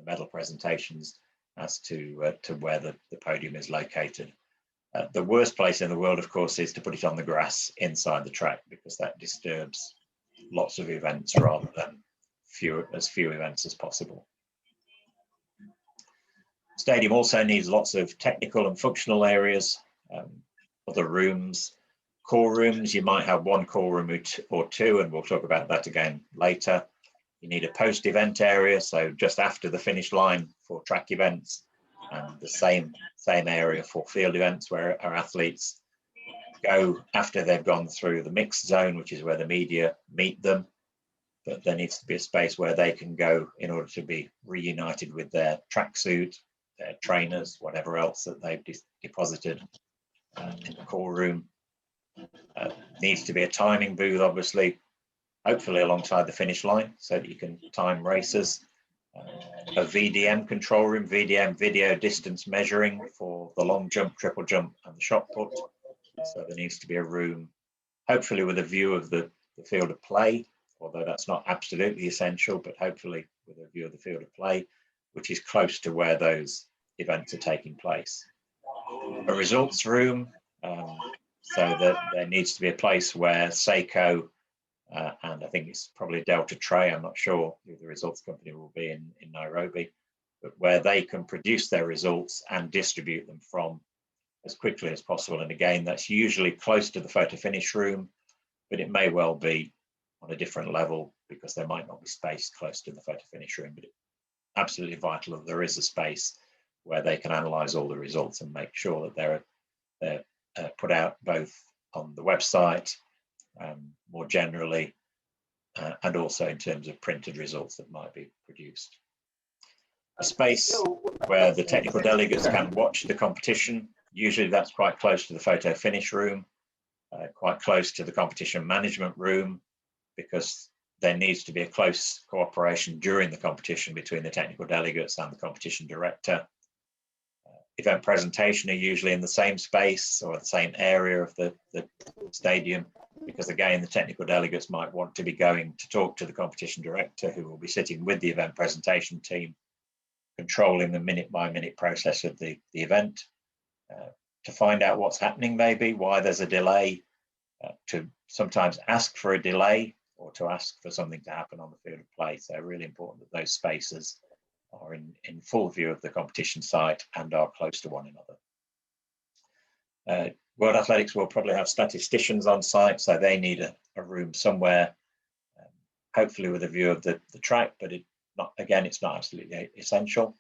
medal presentations as to where the podium is located. The worst place in the world, of course, is to put it on the grass inside the track, because that disturbs lots of events rather than as few events as possible. Stadium also needs lots of technical and functional areas, other rooms, core rooms. You might have one core room or two, and we'll talk about that again later. You need a post-event area, so just after the finish line for track events, and the same area for field events, where our athletes go after they've gone through the mixed zone, which is where the media meet them. but there needs to be a space where they can go in order to be reunited with their tracksuit, their trainers, whatever else that they've deposited in the core room. Needs to be a timing booth, obviously, hopefully alongside the finish line so that you can time races. A VDM control room, VDM video distance measuring for the long jump, triple jump and the shot put. So there needs to be a room, hopefully with a view of the field of play, although that's not absolutely essential, but hopefully with a view of the field of play, which is close to where those events are taking place. A results room, so that there needs to be a place where Seiko and I think it's probably Delta Tray, I'm not sure who the results company will be in Nairobi, but where they can produce their results and distribute them from as quickly as possible. And again, that's usually close to the photo finish room, but it may well be on a different level because there might not be space close to the photo finish room, but it's absolutely vital that there is a space where they can analyze all the results and make sure that they're put out both on the website, more generally, and also in terms of printed results that might be produced. A space where the technical delegates can watch the competition. Usually that's quite close to the photo finish room, quite close to the competition management room, because there needs to be a close cooperation during the competition between the technical delegates and the competition director. Event presentation are usually in the same space or the same area of the stadium, because again, the technical delegates might want to be going to talk to the competition director, who will be sitting with the event presentation team, controlling the minute by minute process of the event, to find out what's happening, maybe why there's a delay, to sometimes ask for a delay or to ask for something to happen on the field of play. So really important that those spaces are in full view of the competition site and are close to one another. World Athletics will probably have statisticians on site, so they need a room somewhere, hopefully with a view of the track, but it's not absolutely essential.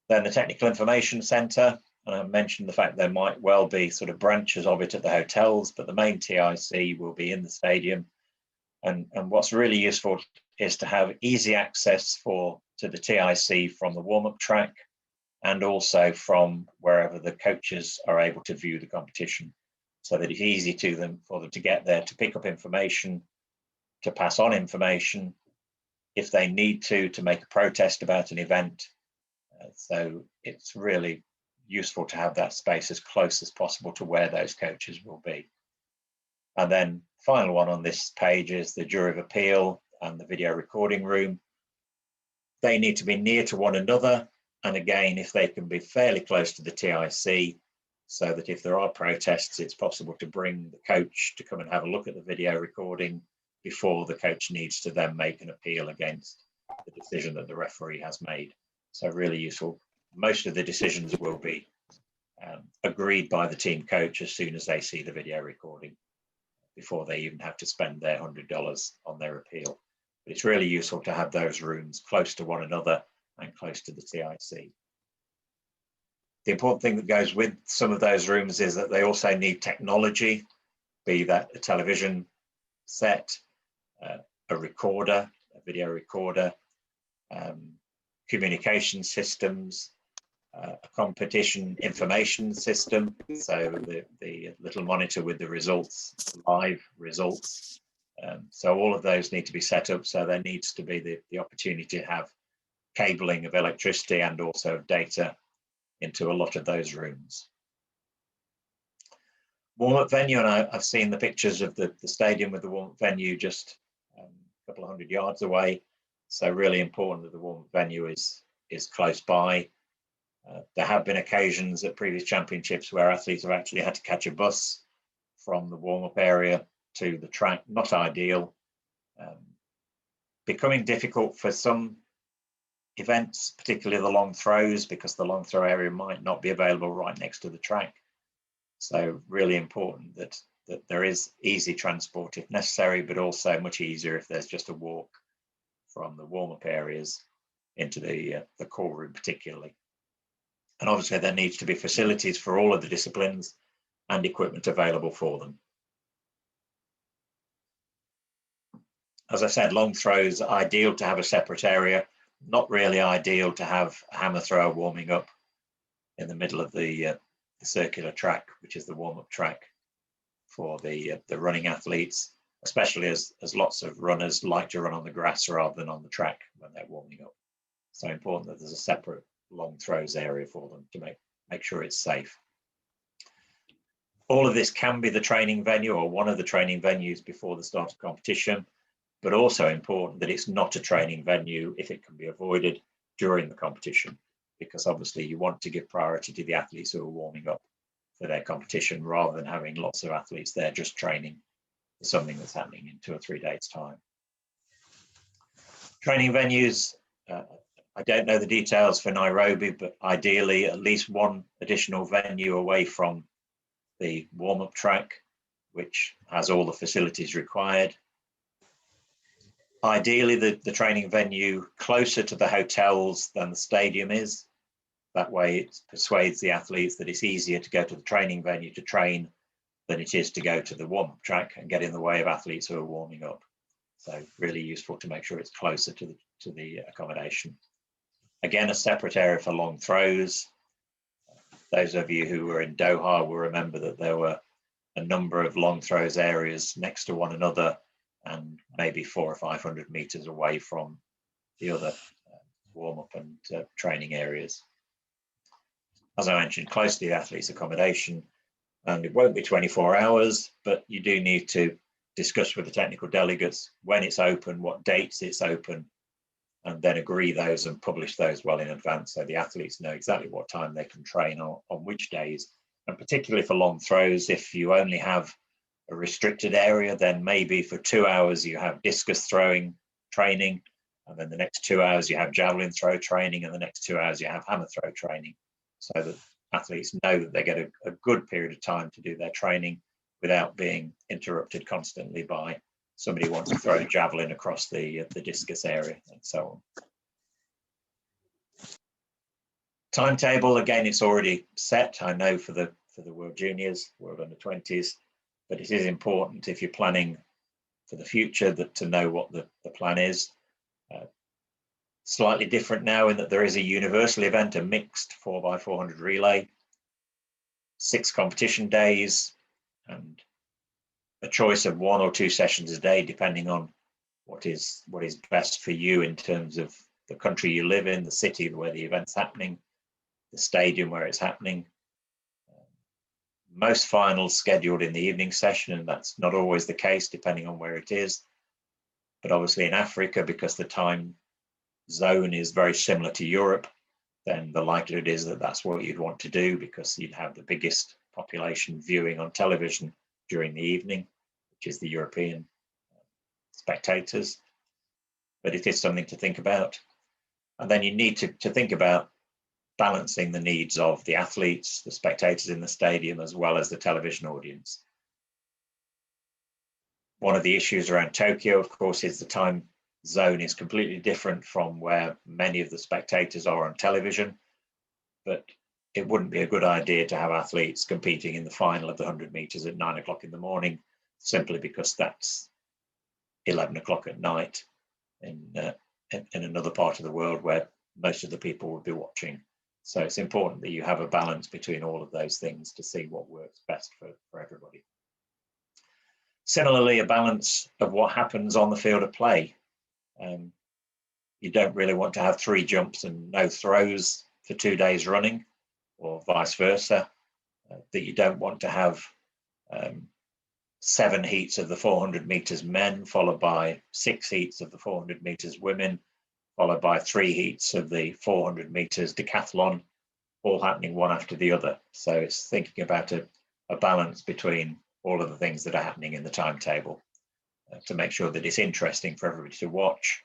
Then the Technical Information Centre, and I mentioned the fact there might well be sort of branches of it at the hotels, but the main TIC will be in the stadium. And what's really useful is to have easy access to the TIC from the warm-up track and also from wherever the coaches are able to view the competition, so that it's easy for them to get there, to pick up information, to pass on information, if they need to make a protest about an event. So it's really useful to have that space as close as possible to where those coaches will be. And then final one on this page is the jury of appeal and the video recording room. They need to be near to one another. And again, if they can be fairly close to the TIC, so that if there are protests, it's possible to bring the coach to come and have a look at the video recording before the coach needs to then make an appeal against the decision that the referee has made. So really useful. Most of the decisions will be agreed by the team coach as soon as they see the video recording, before they even have to spend their $100 on their appeal. But it's really useful to have those rooms close to one another and close to the TIC. The important thing that goes with some of those rooms is that they also need technology, be that a television set, a recorder, a video recorder, communication systems, a competition information system, so the little monitor with the results, live results. So all of those need to be set up, so there needs to be the opportunity to have cabling of electricity and also data into a lot of those rooms. Warm-up venue, and I've seen the pictures of the stadium with the warm-up venue just a couple of 100 yards away. So really important that the warm-up venue is close by. There have been occasions at previous championships where athletes have actually had to catch a bus from the warm-up area to the track. Not ideal. Becoming difficult for some events, particularly the long throws, because the long throw area might not be available right next to the track. So really important that there is easy transport if necessary, but also much easier if there's just a walk from the warm-up areas into the core room particularly. And obviously there needs to be facilities for all of the disciplines and equipment available for them. as I said, long throws, ideal to have a separate area, not really ideal to have a hammer thrower warming up in the middle of the circular track, which is the warm-up track for the running athletes, especially as lots of runners like to run on the grass rather than on the track when they're warming up. So important that there's a separate long throws area for them to make sure it's safe. All of this can be the training venue or one of the training venues before the start of competition, but also important that it's not a training venue if it can be avoided during the competition, because obviously you want to give priority to the athletes who are warming up for their competition rather than having lots of athletes there just training for something that's happening in 2 or 3 days' time. Training venues, I don't know the details for Nairobi, but ideally at least one additional venue away from the warm-up track, which has all the facilities required. Ideally, the training venue closer to the hotels than the stadium is. That way it persuades the athletes that it's easier to go to the training venue to train than it is to go to the warm-up track and get in the way of athletes who are warming up. So really useful to make sure it's closer to the accommodation. Again, a separate area for long throws. Those of you who were in Doha will remember that there were a number of long throws areas next to one another and maybe 400 or 500 meters away from the other warm-up and training areas. As I mentioned, close to the athletes' accommodation, and it won't be 24 hours, but you do need to discuss with the technical delegates when it's open, what dates it's open, and then agree those and publish those well in advance so the athletes know exactly what time they can train on which days. And particularly for long throws, if you only have a restricted area, then maybe for 2 hours you have discus throwing training, and then the next 2 hours you have javelin throw training, and the next 2 hours you have hammer throw training, so that athletes know that they get a good period of time to do their training without being interrupted constantly by somebody who wants to throw a javelin across the discus area and so on. Timetable, again, it's already set, I know, for the World Juniors, World Under 20s, but it is important if you're planning for the future to know what the plan is. Slightly different now in that there is a universal event, a mixed 4x400 relay, 6 competition days, and a choice of 1 or 2 sessions a day, depending on what is best for you in terms of the country you live in, the city where the event's happening, the stadium where it's happening. Most finals scheduled in the evening session, and that's not always the case depending on where it is. But obviously in Africa, because the time zone is very similar to Europe, then the likelihood is that that's what you'd want to do, because you'd have the biggest population viewing on television during the evening, which is the European spectators. But it is something to think about. And then you need to think about balancing the needs of the athletes, the spectators in the stadium, as well as the television audience. One of the issues around Tokyo, of course, is the time zone is completely different from where many of the spectators are on television, but it wouldn't be a good idea to have athletes competing in the final of the 100 meters at 9 o'clock in the morning, simply because that's 11 o'clock at night in another part of the world where most of the people would be watching. So it's important that you have a balance between all of those things to see what works best for everybody. Similarly, a balance of what happens on the field of play. You don't really want to have 3 jumps and no throws for 2 days running, or vice versa. That you don't want to have 7 heats of the 400 meters men, followed by 6 heats of the 400 meters women, followed by 3 heats of the 400 meters decathlon, all happening one after the other. So it's thinking about a balance between all of the things that are happening in the timetable to make sure that it's interesting for everybody to watch,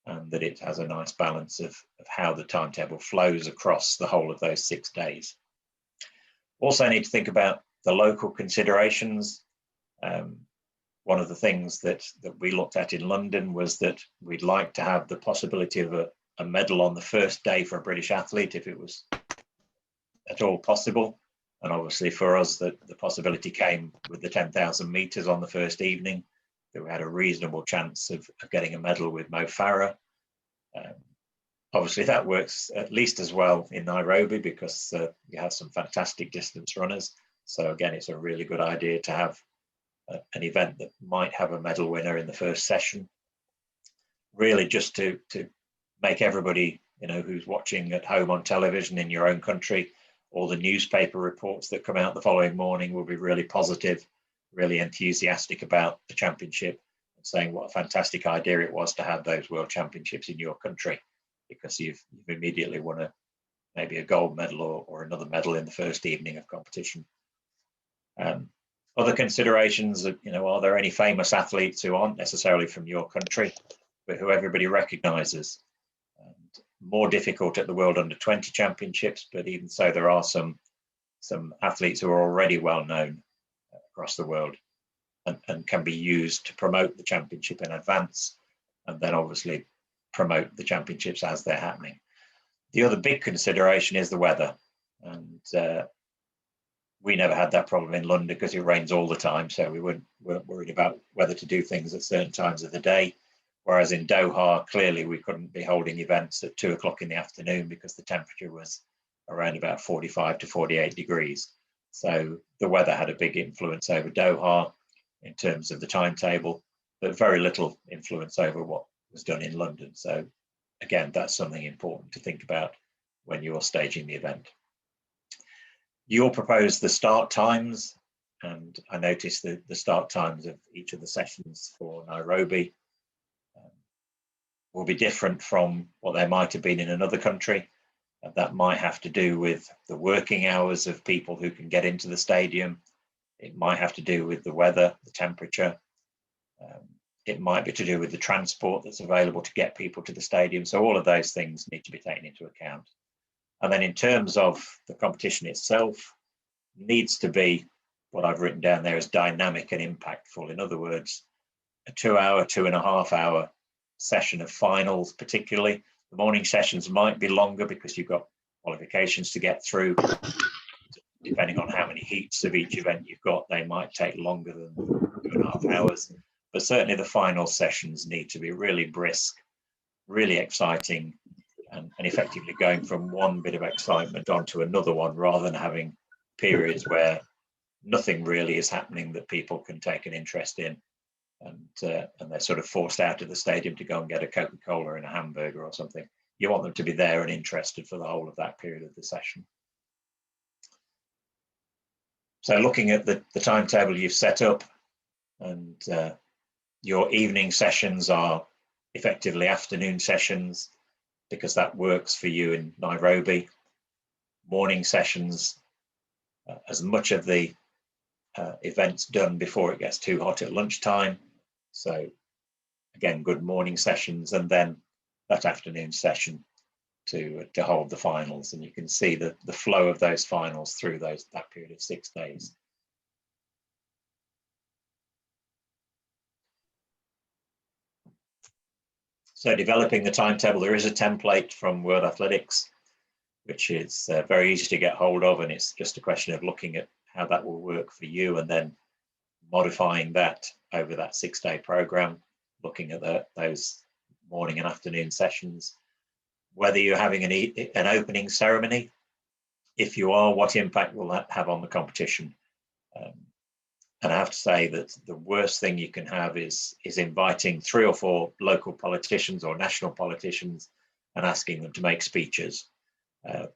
and that it has a nice balance of how the timetable flows across the whole of those 6 days. Also need to think about the local considerations. One of the things that we looked at in London was that we'd like to have the possibility of a medal on the first day for a British athlete if it was at all possible. And obviously for us, the possibility came with the 10,000 meters on the first evening. that we had a reasonable chance of getting a medal with Mo Farah. Obviously, that works at least as well in Nairobi because you have some fantastic distance runners. So again, it's a really good idea to have an event that might have a medal winner in the first session. Really just to make everybody, you know, who's watching at home on television in your own country, all the newspaper reports that come out the following morning will be really positive, really enthusiastic about the championship, and saying what a fantastic idea it was to have those world championships in your country, because you've immediately won maybe a gold medal or another medal in the first evening of competition. Other considerations, you know, are there any famous athletes who aren't necessarily from your country, but who everybody recognizes? More difficult at the World Under-20 Championships, but even so, there are some athletes who are already well known across the world and can be used to promote the championship in advance, and then obviously promote the championships as they're happening. The other big consideration is the weather, and we never had that problem in London because it rains all the time, so we weren't worried about whether to do things at certain times of the day. Whereas in Doha, clearly we couldn't be holding events at 2 o'clock in the afternoon because the temperature was around about 45 to 48 degrees. So the weather had a big influence over Doha in terms of the timetable, but very little influence over what was done in London. So again, that's something important to think about when you're staging the event. You'll propose the start times, and I noticed that the start times of each of the sessions for Nairobi will be different from what they might have been in another country. That might have to do with the working hours of people who can get into the stadium. It might have to do with the weather, the temperature. It might be to do with the transport that's available to get people to the stadium. So all of those things need to be taken into account. And then in terms of the competition itself, needs to be what I've written down there as dynamic and impactful. In other words, a 2 hour, 2.5 hour session of finals, particularly. The morning sessions might be longer because you've got qualifications to get through. Depending on how many heats of each event you've got, they might take longer than 2.5 hours. But certainly the final sessions need to be really brisk, really exciting, and effectively going from one bit of excitement onto another one, rather than having periods where nothing really is happening that people can take an interest in. And they're sort of forced out of the stadium to go and get a Coca-Cola and a hamburger or something. You want them to be there and interested for the whole of that period of the session. So looking at the timetable you've set up, and your evening sessions are effectively afternoon sessions because that works for you in Nairobi. Morning sessions, as much of the events done before it gets too hot at lunchtime. So again, good morning sessions, and then that afternoon session to hold the finals. And you can see the flow of those finals through that period of 6 days. So developing the timetable, there is a template from World Athletics, which is very easy to get hold of, and it's just a question of looking at how that will work for you and then modifying that over that 6-day program, looking at those morning and afternoon sessions. Whether you're having an opening ceremony, if you are, what impact will that have on the competition? And I have to say that the worst thing you can have is inviting 3 or 4 local politicians or national politicians and asking them to make speeches.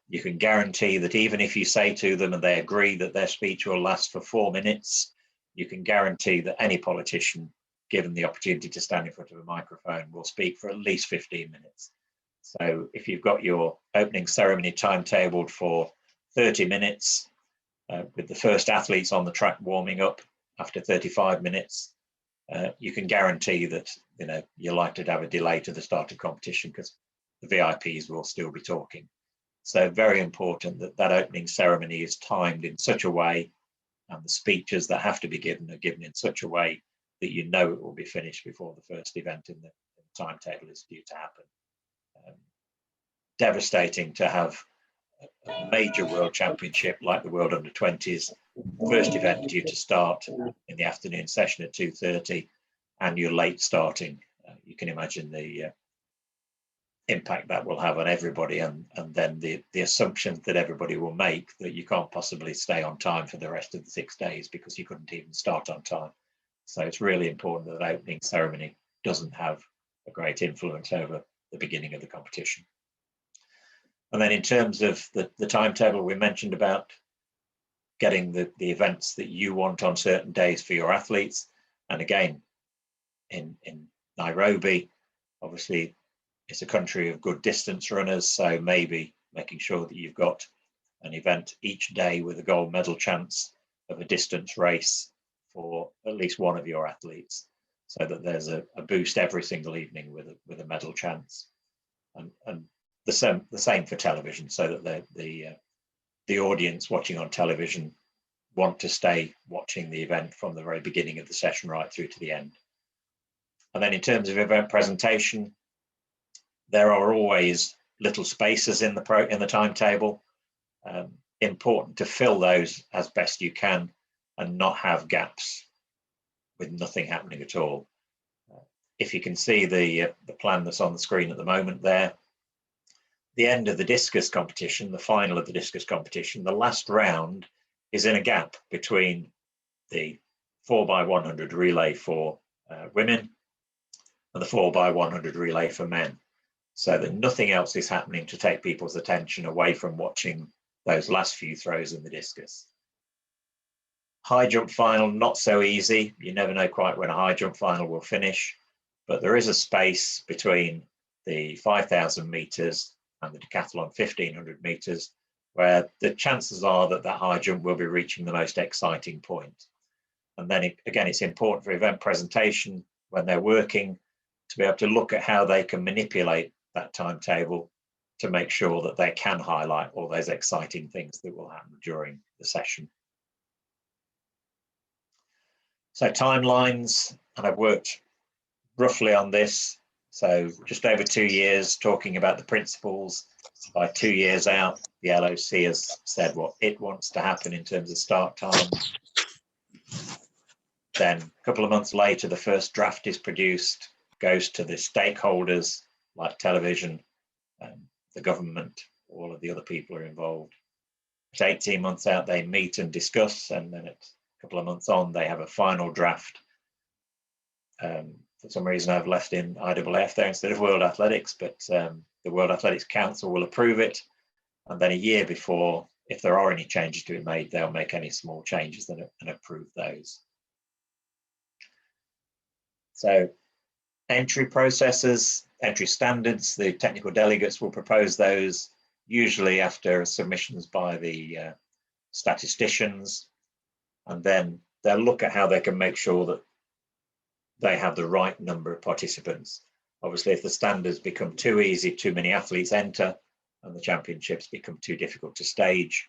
You can guarantee that even if you say to them and they agree that their speech will last for 4 minutes, you can guarantee that any politician, given the opportunity to stand in front of a microphone, will speak for at least 15 minutes. So if you've got your opening ceremony timetabled for 30 minutes, with the first athletes on the track warming up after 35 minutes, you can guarantee that you're likely to have a delay to the start of competition because the VIPs will still be talking. So very important that that opening ceremony is timed in such a way, and the speeches that have to be given are given in such a way that you know it will be finished before the first event in the timetable is due to happen. Devastating to have a major world championship like the World Under-20s, first event due to start in the afternoon session at 2:30, and you're late starting, you can imagine the impact that will have on everybody, and then the assumptions that everybody will make that you can't possibly stay on time for the rest of the 6 days because you couldn't even start on time. So it's really important that the opening ceremony doesn't have a great influence over the beginning of the competition. And then in terms of the timetable, we mentioned about getting the events that you want on certain days for your athletes. And again, in Nairobi, obviously it's a country of good distance runners, so maybe making sure that you've got an event each day with a gold medal chance of a distance race for at least one of your athletes, so that there's a boost every single evening with a medal chance. And the same for television, so that the audience watching on television want to stay watching the event from the very beginning of the session right through to the end. And then in terms of event presentation, there are always little spaces in the timetable. Important to fill those as best you can and not have gaps with nothing happening at all. If you can see the plan that's on the screen at the moment there, the end of the discus competition, the final of the discus competition, the last round is in a gap between the 4x100 relay for women and the 4x100 relay for men, so that nothing else is happening to take people's attention away from watching those last few throws in the discus. High jump final, not so easy. You never know quite when a high jump final will finish, but there is a space between the 5,000 meters and the decathlon 1,500 meters, where the chances are that that high jump will be reaching the most exciting point. And then again, it's important for event presentation when they're working to be able to look at how they can manipulate that timetable to make sure that they can highlight all those exciting things that will happen during the session. So timelines, and I've worked roughly on this. So just over 2 years talking about the principles. By 2 years out, the LOC has said what it wants to happen in terms of start time. Then a couple of months later, the first draft is produced, goes to the stakeholders like television, the government, all of the other people are involved. At 18 months out, they meet and discuss, and then a couple of months on, they have a final draft. For some reason, I've left in IAAF there instead of World Athletics, but the World Athletics Council will approve it. And then a year before, if there are any changes to be made, they'll make any small changes and approve those. So entry processes, entry standards, the technical delegates will propose those, usually after submissions by the statisticians, and then they'll look at how they can make sure that they have the right number of participants. Obviously, if the standards become too easy, too many athletes enter, and the championships become too difficult to stage.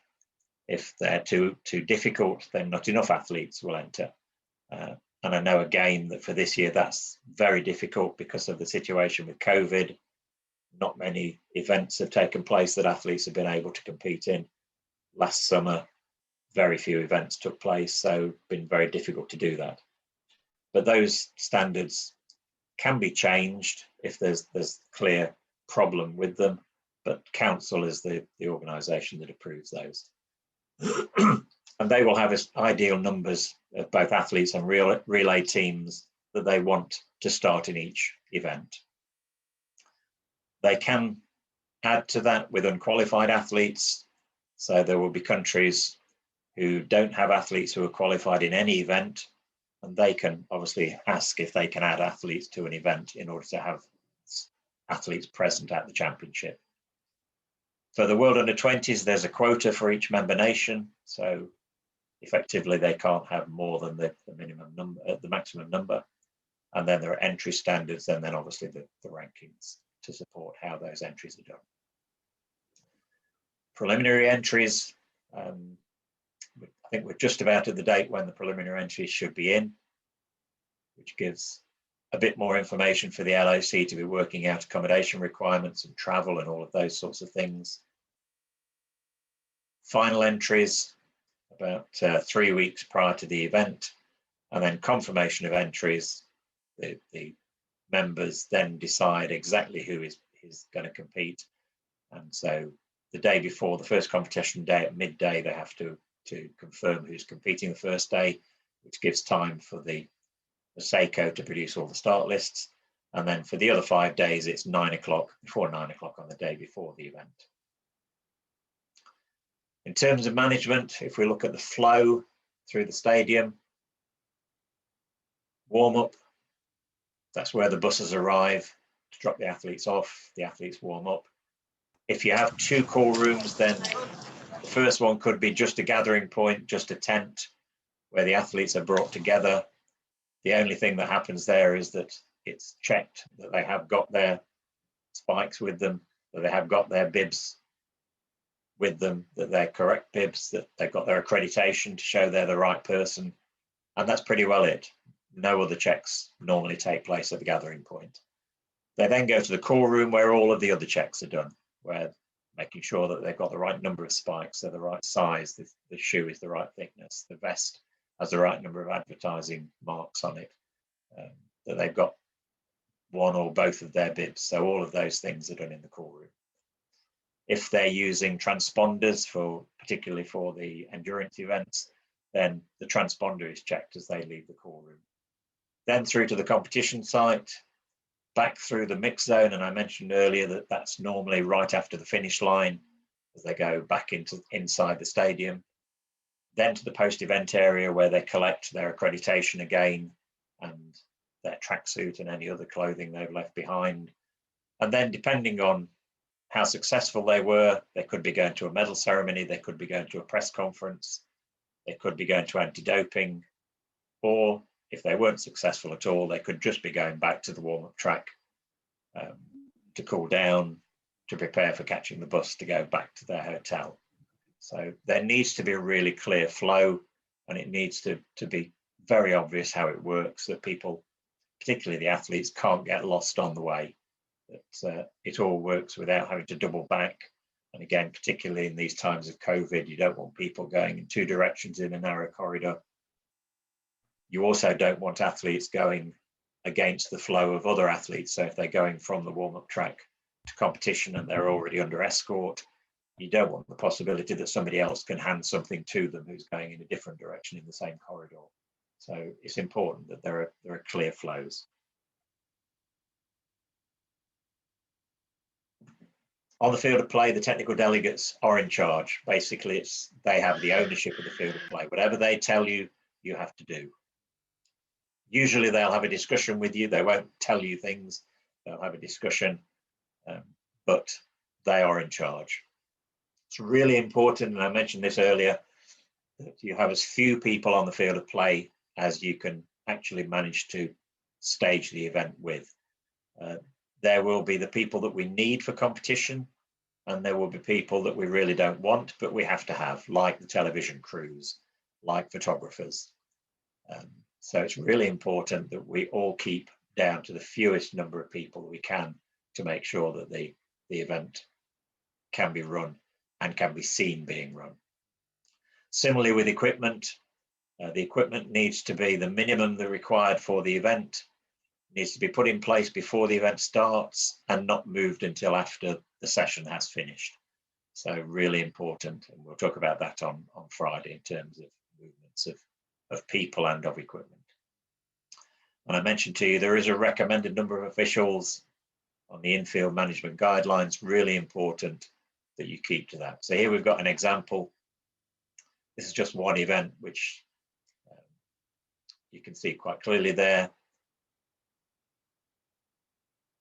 If they're too difficult, then not enough athletes will enter. And I know again that for this year, that's very difficult because of the situation with COVID. Not many events have taken place that athletes have been able to compete in. Last summer, very few events took place, so it's been very difficult to do that. But those standards can be changed if there's clear problem with them, but council is the organisation that approves those. And they will have ideal numbers of both athletes and relay teams that they want to start in each event. They can add to that with unqualified athletes. So there will be countries who don't have athletes who are qualified in any event, and they can obviously ask if they can add athletes to an event in order to have athletes present at the championship. For the World Under-20s, there's a quota for each member nation. So effectively, they can't have more than the minimum number, the maximum number. And then there are entry standards, and then obviously the rankings to support how those entries are done. Preliminary entries, I think we're just about at the date when the preliminary entries should be in, which gives a bit more information for the LOC to be working out accommodation requirements and travel and all of those sorts of things. Final entries about 3 weeks prior to the event, and then confirmation of entries the members then decide exactly who is going to compete. And so the day before the first competition day at midday, they have to confirm who's competing the first day, which gives time for the SECO to produce all the start lists. And then for the other 5 days, it's 9 o'clock, before 9 o'clock on the day before the event. In terms of management, if we look at the flow through the stadium, warm up, that's where the buses arrive to drop the athletes off, the athletes warm up. If you have 2 call rooms, then the first one could be just a gathering point, just a tent where the athletes are brought together. The only thing that happens there is that it's checked that they have got their spikes with them, that they have got their bibs with them, that they're correct bibs, that they've got their accreditation to show they're the right person. And that's pretty well it. No other checks normally take place at the gathering point. They then go to the call room where all of the other checks are done, where making sure that they've got the right number of spikes, they're the right size, the shoe is the right thickness, the vest has the right number of advertising marks on it, that they've got one or both of their bibs. So all of those things are done in the call room. If they're using transponders particularly for the endurance events, then the transponder is checked as they leave the call room. Then through to the competition site, back through the mix zone, and I mentioned earlier that that's normally right after the finish line as they go back inside the stadium. Then to the post-event area where they collect their accreditation again and their tracksuit and any other clothing they've left behind. And then depending on how successful they were, they could be going to a medal ceremony, they could be going to a press conference, they could be going to anti-doping, or if they weren't successful at all, they could just be going back to the warm-up track to cool down, to prepare for catching the bus to go back to their hotel. So there needs to be a really clear flow, and it needs to be very obvious how it works, that people, particularly the athletes, can't get lost on the way, that it all works without having to double back. And again, particularly in these times of COVID, you don't want people going in 2 directions in a narrow corridor. You also don't want athletes going against the flow of other athletes. So if they're going from the warm-up track to competition and they're already under escort, you don't want the possibility that somebody else can hand something to them who's going in a different direction in the same corridor. So it's important that there are clear flows. On the field of play, the technical delegates are in charge. Basically, they have the ownership of the field of play. Whatever they tell you, you have to do. Usually they'll have a discussion with you. They won't tell you things. They'll have a discussion, but they are in charge. It's really important, and I mentioned this earlier, that you have as few people on the field of play as you can actually manage to stage the event with. There will be the people that we need for competition, and there will be people that we really don't want, but we have to have, like the television crews, like photographers. So it's really important that we all keep down to the fewest number of people we can to make sure that the event can be run and can be seen being run. Similarly with equipment, the equipment needs to be the minimum that required for the event, needs to be put in place before the event starts and not moved until after the session has finished. So really important, and we'll talk about that on Friday in terms of movements of people and of equipment. And I mentioned to you, there is a recommended number of officials on the infield management guidelines, really important that you keep to that. So here we've got an example. This is just one event, which you can see quite clearly there.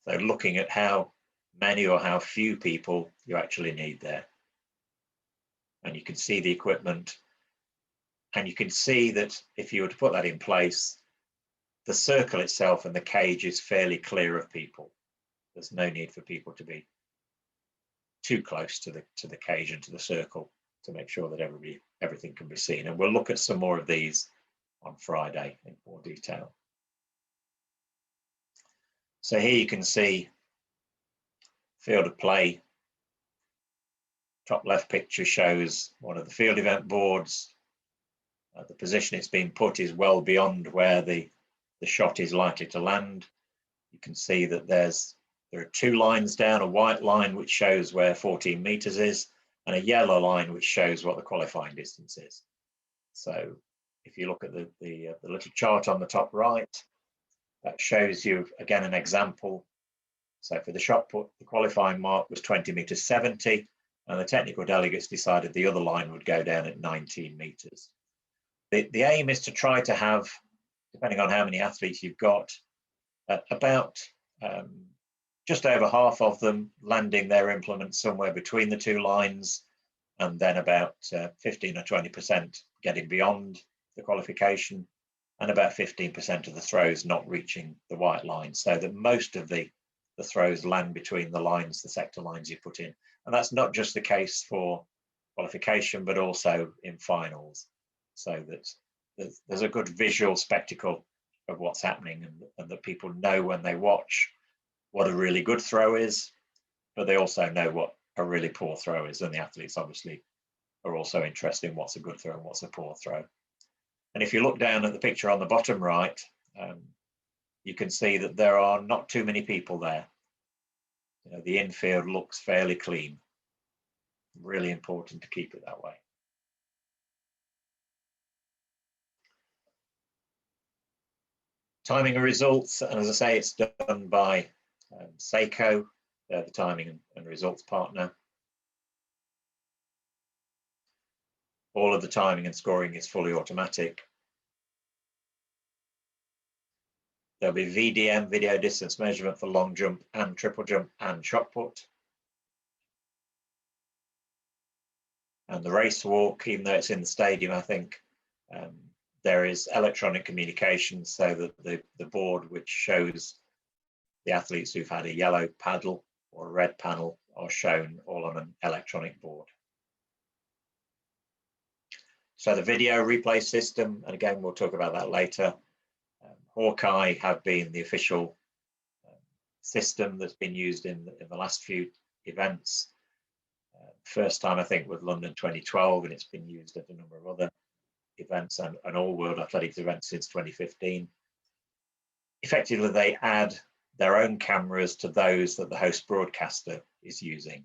So looking at how many or how few people you actually need there. And you can see the equipment. And you can see that if you were to put that in place, the circle itself and the cage is fairly clear of people. There's no need for people to be too close to the cage and to the circle to make sure that everything can be seen. And we'll look at some more of these on Friday in more detail. So here you can see field of play. Top left picture shows one of the field event boards. The position it's been put is well beyond where the the shot is likely to land. You can see that there are two lines down, a white line which shows where 14 meters is, and a yellow line which shows what the qualifying distance is. So if you look at the little chart on the top right, that shows you again an example. So for the shot put, the qualifying mark was 20 meters 70, and the technical delegates decided the other line would go down at 19 meters. The aim is to try to have, depending on how many athletes you've got, about just over half of them landing their implements somewhere between the two lines, and then about 15 or 20% getting beyond the qualification, and about 15% of the throws not reaching the white line, so that most of the throws land between the lines, the sector lines you put in. And that's not just the case for qualification, but also in finals, so that there's a good visual spectacle of what's happening, and that people know when they watch what a really good throw is, but they also know what a really poor throw is, and the athletes obviously are also interested in what's a good throw and what's a poor throw. And if you look down at the picture on the bottom right, you can see that there are not too many people there. You know, the infield looks fairly clean. Really important to keep it that way. Timing and results, and as I say, it's done by Seiko, they're the timing and results partner. All of the timing and scoring is fully automatic. There'll be VDM, video distance measurement, for long jump and triple jump and shot put. And the race walk, even though it's in the stadium, I think there is electronic communication, so that the board which shows the athletes who've had a yellow paddle or a red panel are shown all on an electronic board. So the video replay system, and again, we'll talk about that later. Hawkeye have been the official system that's been used in the last few events. First time, I think, with London 2012, and it's been used at a number of other events and all World Athletics events since 2015. Effectively, they add their own cameras to those that the host broadcaster is using.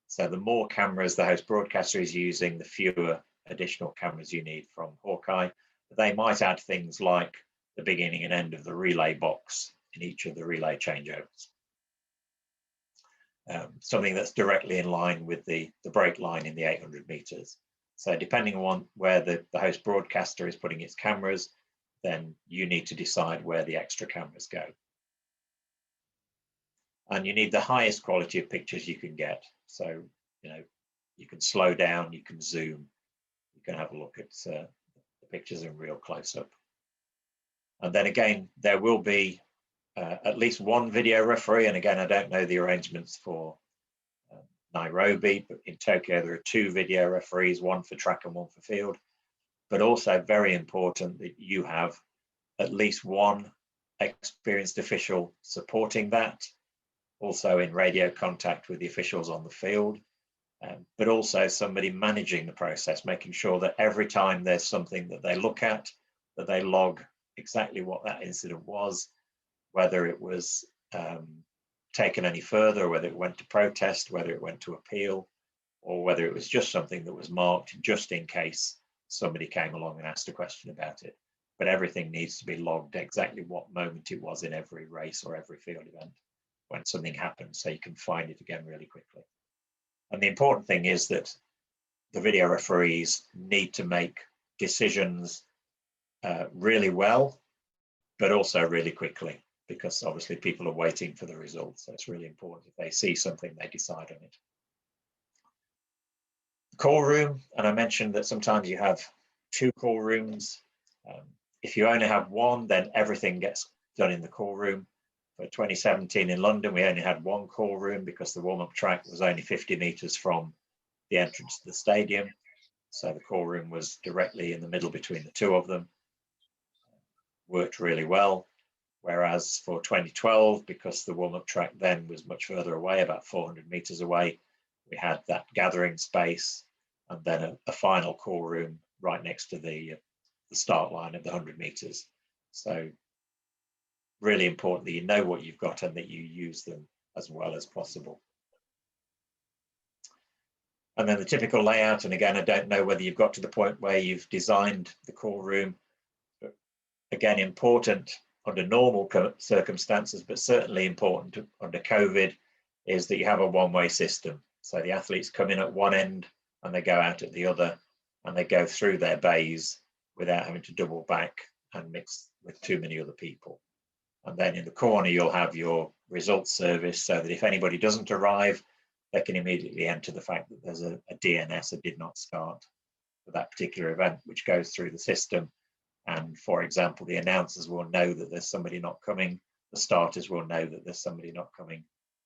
So the more cameras the host broadcaster is using, the fewer additional cameras you need from Hawkeye. They might add things like the beginning and end of the relay box in each of the relay changeovers. Something that's directly in line with the break line in the 800 meters. So depending on where the host broadcaster is putting its cameras, then you need to decide where the extra cameras go. And you need the highest quality of pictures you can get. So, you know, you can slow down, you can zoom, you can have a look at the pictures in real close-up. And then again, there will be at least one video referee. And again, I don't know the arrangements for Nairobi, but in Tokyo, there are two video referees, one for track and one for field. But also very important that you have at least one experienced official supporting that, also in radio contact with the officials on the field, but also somebody managing the process, making sure that every time there's something that they look at, that they log exactly what that incident was, whether it was taken any further, whether it went to protest, whether it went to appeal, or whether it was just something that was marked just in case somebody came along and asked a question about it. But everything needs to be logged exactly what moment it was in every race or every field event when something happened, so you can find it again really quickly. And the important thing is that the video referees need to make decisions really well, but also really quickly, because obviously people are waiting for the results. So it's really important if they see something, they decide on it. The call room, and I mentioned that sometimes you have two call rooms. If you only have one, then everything gets done in the call room. For 2017 in London, we only had one call room because the warm-up track was only 50 meters from the entrance to the stadium. So the call room was directly in the middle between the two of them. Worked really well. Whereas for 2012, because the warm-up track then was much further away, about 400 meters away, we had that gathering space and then a final call room right next to the start line at the 100 meters. So really important that you know what you've got and that you use them as well as possible. And then the typical layout, and again, I don't know whether you've got to the point where you've designed the call room, but again, important under normal circumstances, but certainly important under COVID, is that you have a one-way system. So the athletes come in at one end and they go out at the other, and they go through their bays without having to double back and mix with too many other people. And then in the corner, you'll have your results service, so that if anybody doesn't arrive, they can immediately enter the fact that there's a DNS, a did not start, for that particular event, which goes through the system. And for example, the announcers will know that there's somebody not coming, the starters will know that there's somebody not coming,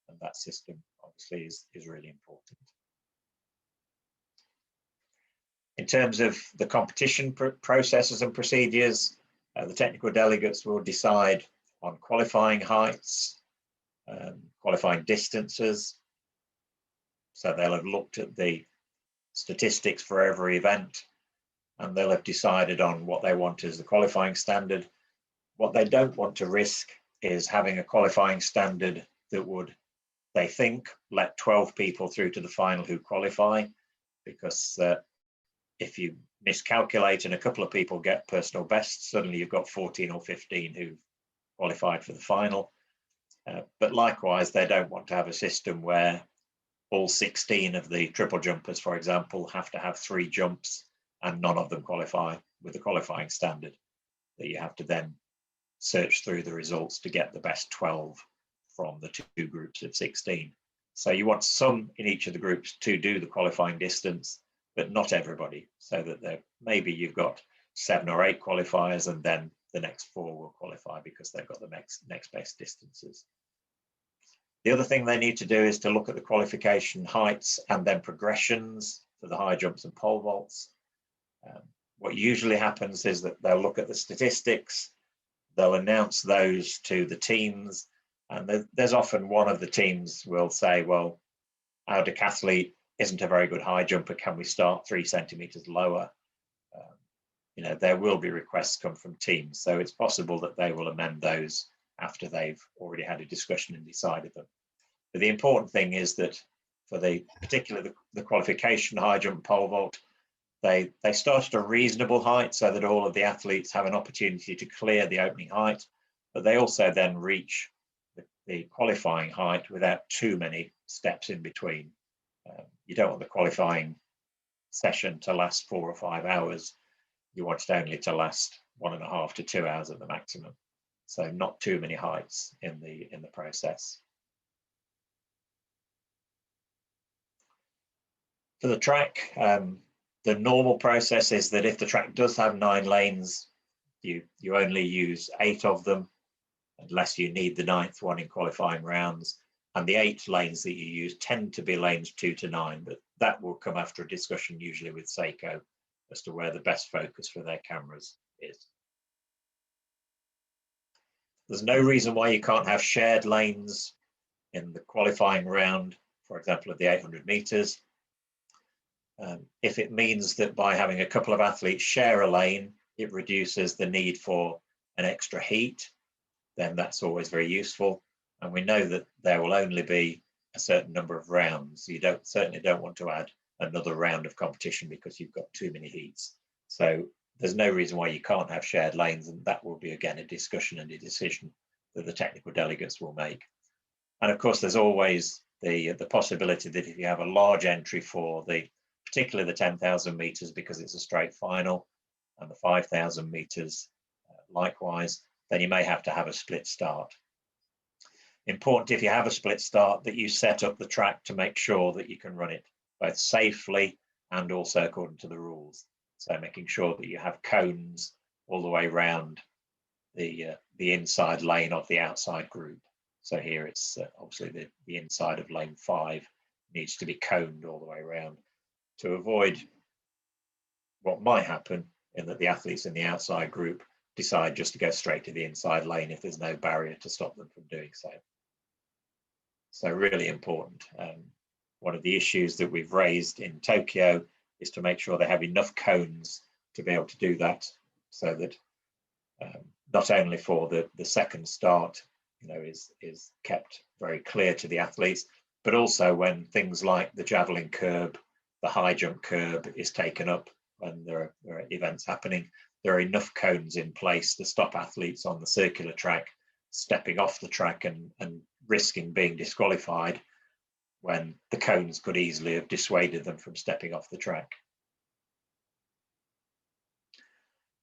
and that system obviously is really important. In terms of the competition processes and procedures, the technical delegates will decide on qualifying heights, qualifying distances. So they'll have looked at the statistics for every event, and they'll have decided on what they want as the qualifying standard. What they don't want to risk is having a qualifying standard that would, they think, let 12 people through to the final who qualify, because if you miscalculate and a couple of people get personal bests, suddenly you've got 14 or 15 who've qualified for the final. But likewise, they don't want to have a system where all 16 of the triple jumpers, for example, have to have 3 jumps and none of them qualify with the qualifying standard, that you have to then search through the results to get the best 12 from the 2 groups of 16. So you want some in each of the groups to do the qualifying distance, but not everybody, so that maybe you've got 7 or 8 qualifiers, and then the next 4 will qualify because they've got the next best distances. The other thing they need to do is to look at the qualification heights and then progressions for the high jumps and pole vaults. What usually happens is that they'll look at the statistics, they'll announce those to the teams, and there's often one of the teams will say, well, our decathlete isn't a very good high jumper, can we start 3 centimeters lower? You know, there will be requests come from teams, so it's possible that they will amend those after they've already had a discussion and decided them. But the important thing is that for particularly the qualification high jump pole vault, they start at a reasonable height so that all of the athletes have an opportunity to clear the opening height, but they also then reach the qualifying height without too many steps in between. You don't want the qualifying session to last 4 or 5 hours. You want it only to last 1.5 to 2 hours at the maximum. So not too many heights in the process. For the track, the normal process is that if the track does have 9 lanes, you only use 8 of them, unless you need the 9th one in qualifying rounds. And the 8 lanes that you use tend to be lanes 2 to 9, but that will come after a discussion usually with Seiko as to where the best focus for their cameras is. There's no reason why you can't have shared lanes in the qualifying round, for example, at the 800 meters. If it means that by having a couple of athletes share a lane, it reduces the need for an extra heat, then that's always very useful. And we know that there will only be a certain number of rounds. You certainly don't want to add another round of competition because you've got too many heats. So there's no reason why you can't have shared lanes, and that will be again a discussion and a decision that the technical delegates will make. And of course, there's always the possibility that if you have a large entry for particularly the 10,000 meters, because it's a straight final, and the 5,000 meters likewise, then you may have to have a split start. Important if you have a split start that you set up the track to make sure that you can run it both safely and also according to the rules. So making sure that you have cones all the way around the inside lane of the outside group. So here it's obviously the inside of lane 5 needs to be coned all the way around to avoid what might happen in that the athletes in the outside group decide just to go straight to the inside lane if there's no barrier to stop them from doing so. So really important. One of the issues that we've raised in Tokyo is to make sure they have enough cones to be able to do that, so that not only for the second start, you know, is kept very clear to the athletes, but also when things like the javelin curb, the high jump curb is taken up, when there are events happening, there are enough cones in place to stop athletes on the circular track stepping off the track and risking being disqualified, when the cones could easily have dissuaded them from stepping off the track.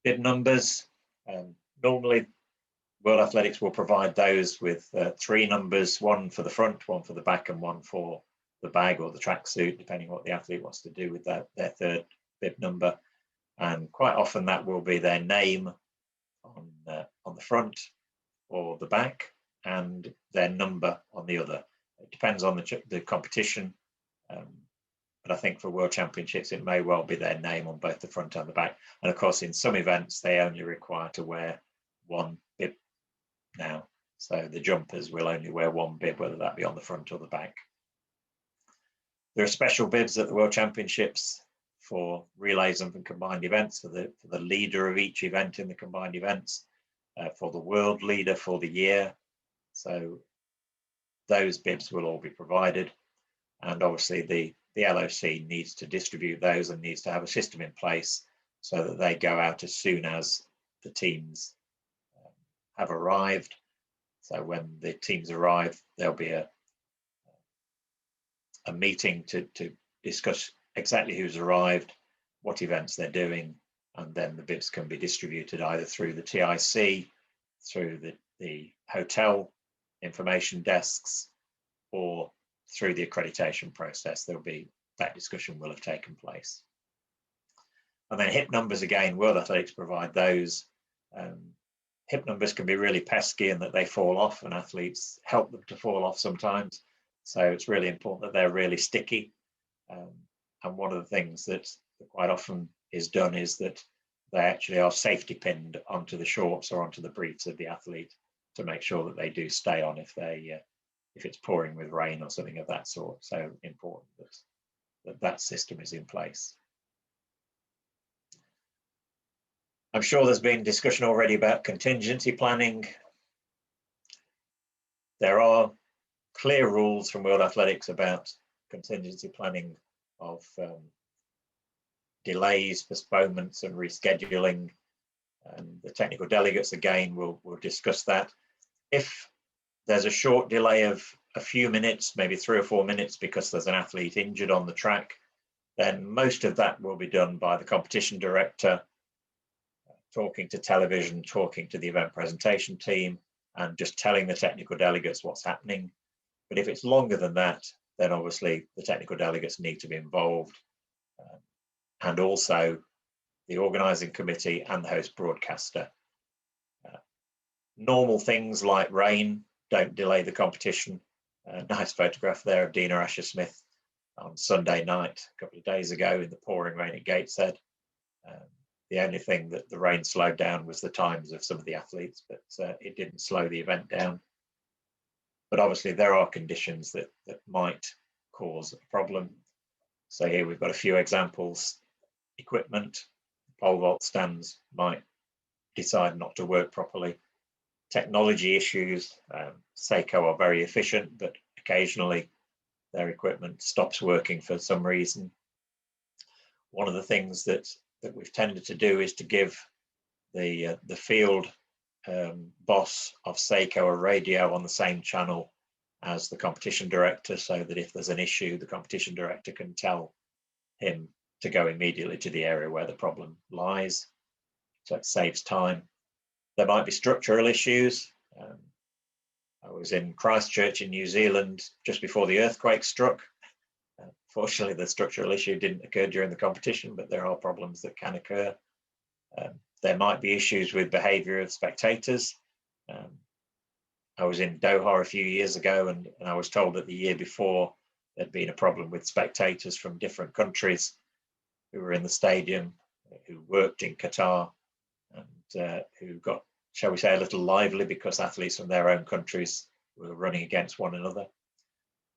Bib numbers, normally World Athletics will provide those with 3 numbers, 1 for the front, 1 for the back, and 1 for the bag or the tracksuit, depending what the athlete wants to do with their third bib number. And quite often that will be their name on the front or the back, and their number on the other. It depends on the competition, but I think for World Championships it may well be their name on both the front and the back. And of course, in some events they only require to wear 1 bib now, so the jumpers will only wear 1 bib, whether that be on the front or the back. There are special bibs at the World Championships for relays and for combined events, for the leader of each event in the combined events, for the world leader for the year. So those bibs will all be provided, and obviously the LOC needs to distribute those and needs to have a system in place so that they go out as soon as the teams have arrived. So when the teams arrive, there'll be a meeting to discuss exactly who's arrived, what events they're doing, and then the bibs can be distributed either through the TIC, through the hotel information desks, or through the accreditation process. That discussion will have taken place. And then hip numbers, again, World Athletics provide those. Hip numbers can be really pesky in that they fall off, and athletes help them to fall off sometimes. So it's really important that they're really sticky. And one of the things that quite often is done is that they actually are safety pinned onto the shorts or onto the briefs of the athlete to make sure that they do stay on if it's pouring with rain or something of that sort. So important that system is in place. I'm sure there's been discussion already about contingency planning. There are clear rules from World Athletics about contingency planning of delays, postponements, and rescheduling. And the technical delegates, again, will discuss that. If there's a short delay of a few minutes, maybe 3 or 4 minutes, because there's an athlete injured on the track, then most of that will be done by the competition director, talking to television, talking to the event presentation team, and just telling the technical delegates what's happening. But if it's longer than that, then obviously the technical delegates need to be involved, and also the organising committee and the host broadcaster. Normal things like rain don't delay the competition. Nice photograph there of Dina Asher-Smith on Sunday night a couple of days ago in the pouring rain at Gateshead. The only thing that the rain slowed down was the times of some of the athletes, but it didn't slow the event down. But obviously there are conditions that might cause a problem. So here we've got a few examples. Equipment, pole vault stands might decide not to work properly. Technology issues, Seiko are very efficient, but occasionally their equipment stops working for some reason. One of the things that we've tended to do is to give the field boss of Seiko a radio on the same channel as the competition director, so that if there's an issue, the competition director can tell him to go immediately to the area where the problem lies. So it saves time. There might be structural issues. I was in Christchurch in New Zealand just before the earthquake struck. Fortunately, the structural issue didn't occur during the competition, but there are problems that can occur. There might be issues with behavior of spectators. I was in Doha a few years ago, and I was told that the year before there'd been a problem with spectators from different countries who were in the stadium, who worked in Qatar, and who got, shall we say, a little lively because athletes from their own countries were running against one another.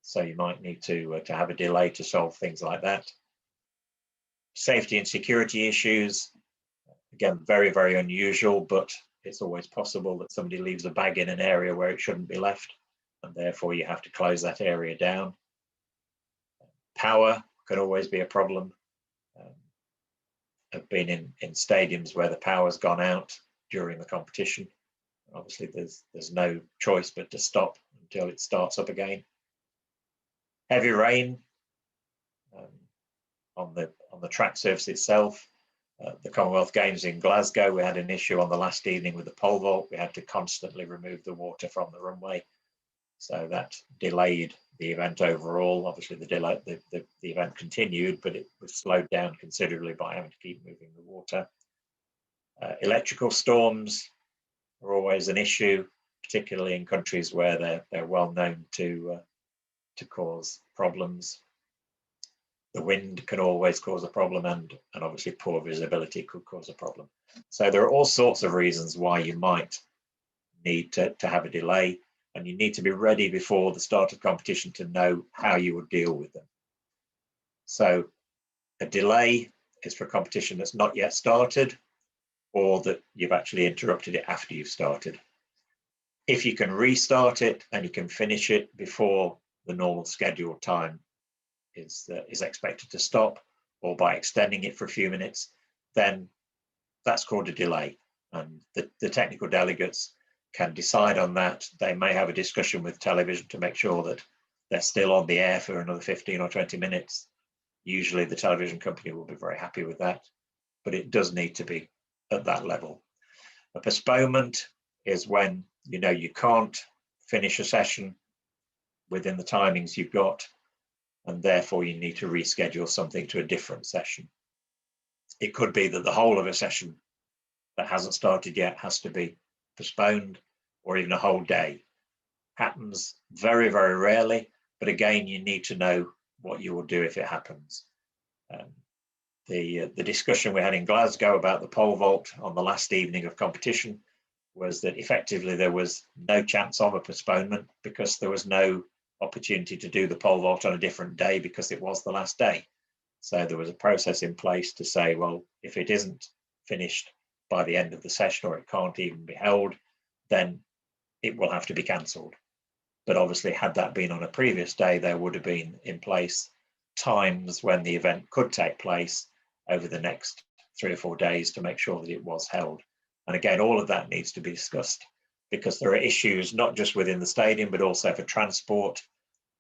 So you might need to have a delay to solve things like that. Safety and security issues, again, very, very unusual, but it's always possible that somebody leaves a bag in an area where it shouldn't be left, and therefore you have to close that area down. Power could always be a problem. I've been in stadiums where the power's gone out during the competition. Obviously, there's no choice but to stop until it starts up again. Heavy rain on the track surface itself. The Commonwealth Games in Glasgow, we had an issue on the last evening with the pole vault. We had to constantly remove the water from the runway, so that delayed the event overall. Obviously, the event continued, but it was slowed down considerably by having to keep moving the water. Electrical storms are always an issue, particularly in countries where they're well known to cause problems. The wind can always cause a problem, and obviously poor visibility could cause a problem. So there are all sorts of reasons why you might need to have a delay, and you need to be ready before the start of competition to know how you would deal with them. So a delay is for competition that's not yet started, or that you've actually interrupted it after you've started. If you can restart it and you can finish it before the normal scheduled time is expected to stop, or by extending it for a few minutes, then that's called a delay. And the technical delegates can decide on that. They may have a discussion with television to make sure that they're still on the air for another 15 or 20 minutes. Usually the television company will be very happy with that, but it does need to be at that level. A postponement is when you know you can't finish a session within the timings you've got, and therefore you need to reschedule something to a different session. It could be that the whole of a session that hasn't started yet has to be postponed, or even a whole day. Happens very, very rarely, but again, you need to know what you will do if it happens. The discussion we had in Glasgow about the pole vault on the last evening of competition was that effectively there was no chance of a postponement, because there was no opportunity to do the pole vault on a different day because it was the last day. So there was a process in place to say, well, if it isn't finished by the end of the session, or it can't even be held, then it will have to be cancelled. But obviously, had that been on a previous day, there would have been in place times when the event could take place over the next 3 or 4 days to make sure that it was held. And again, all of that needs to be discussed, because there are issues not just within the stadium, but also for transport.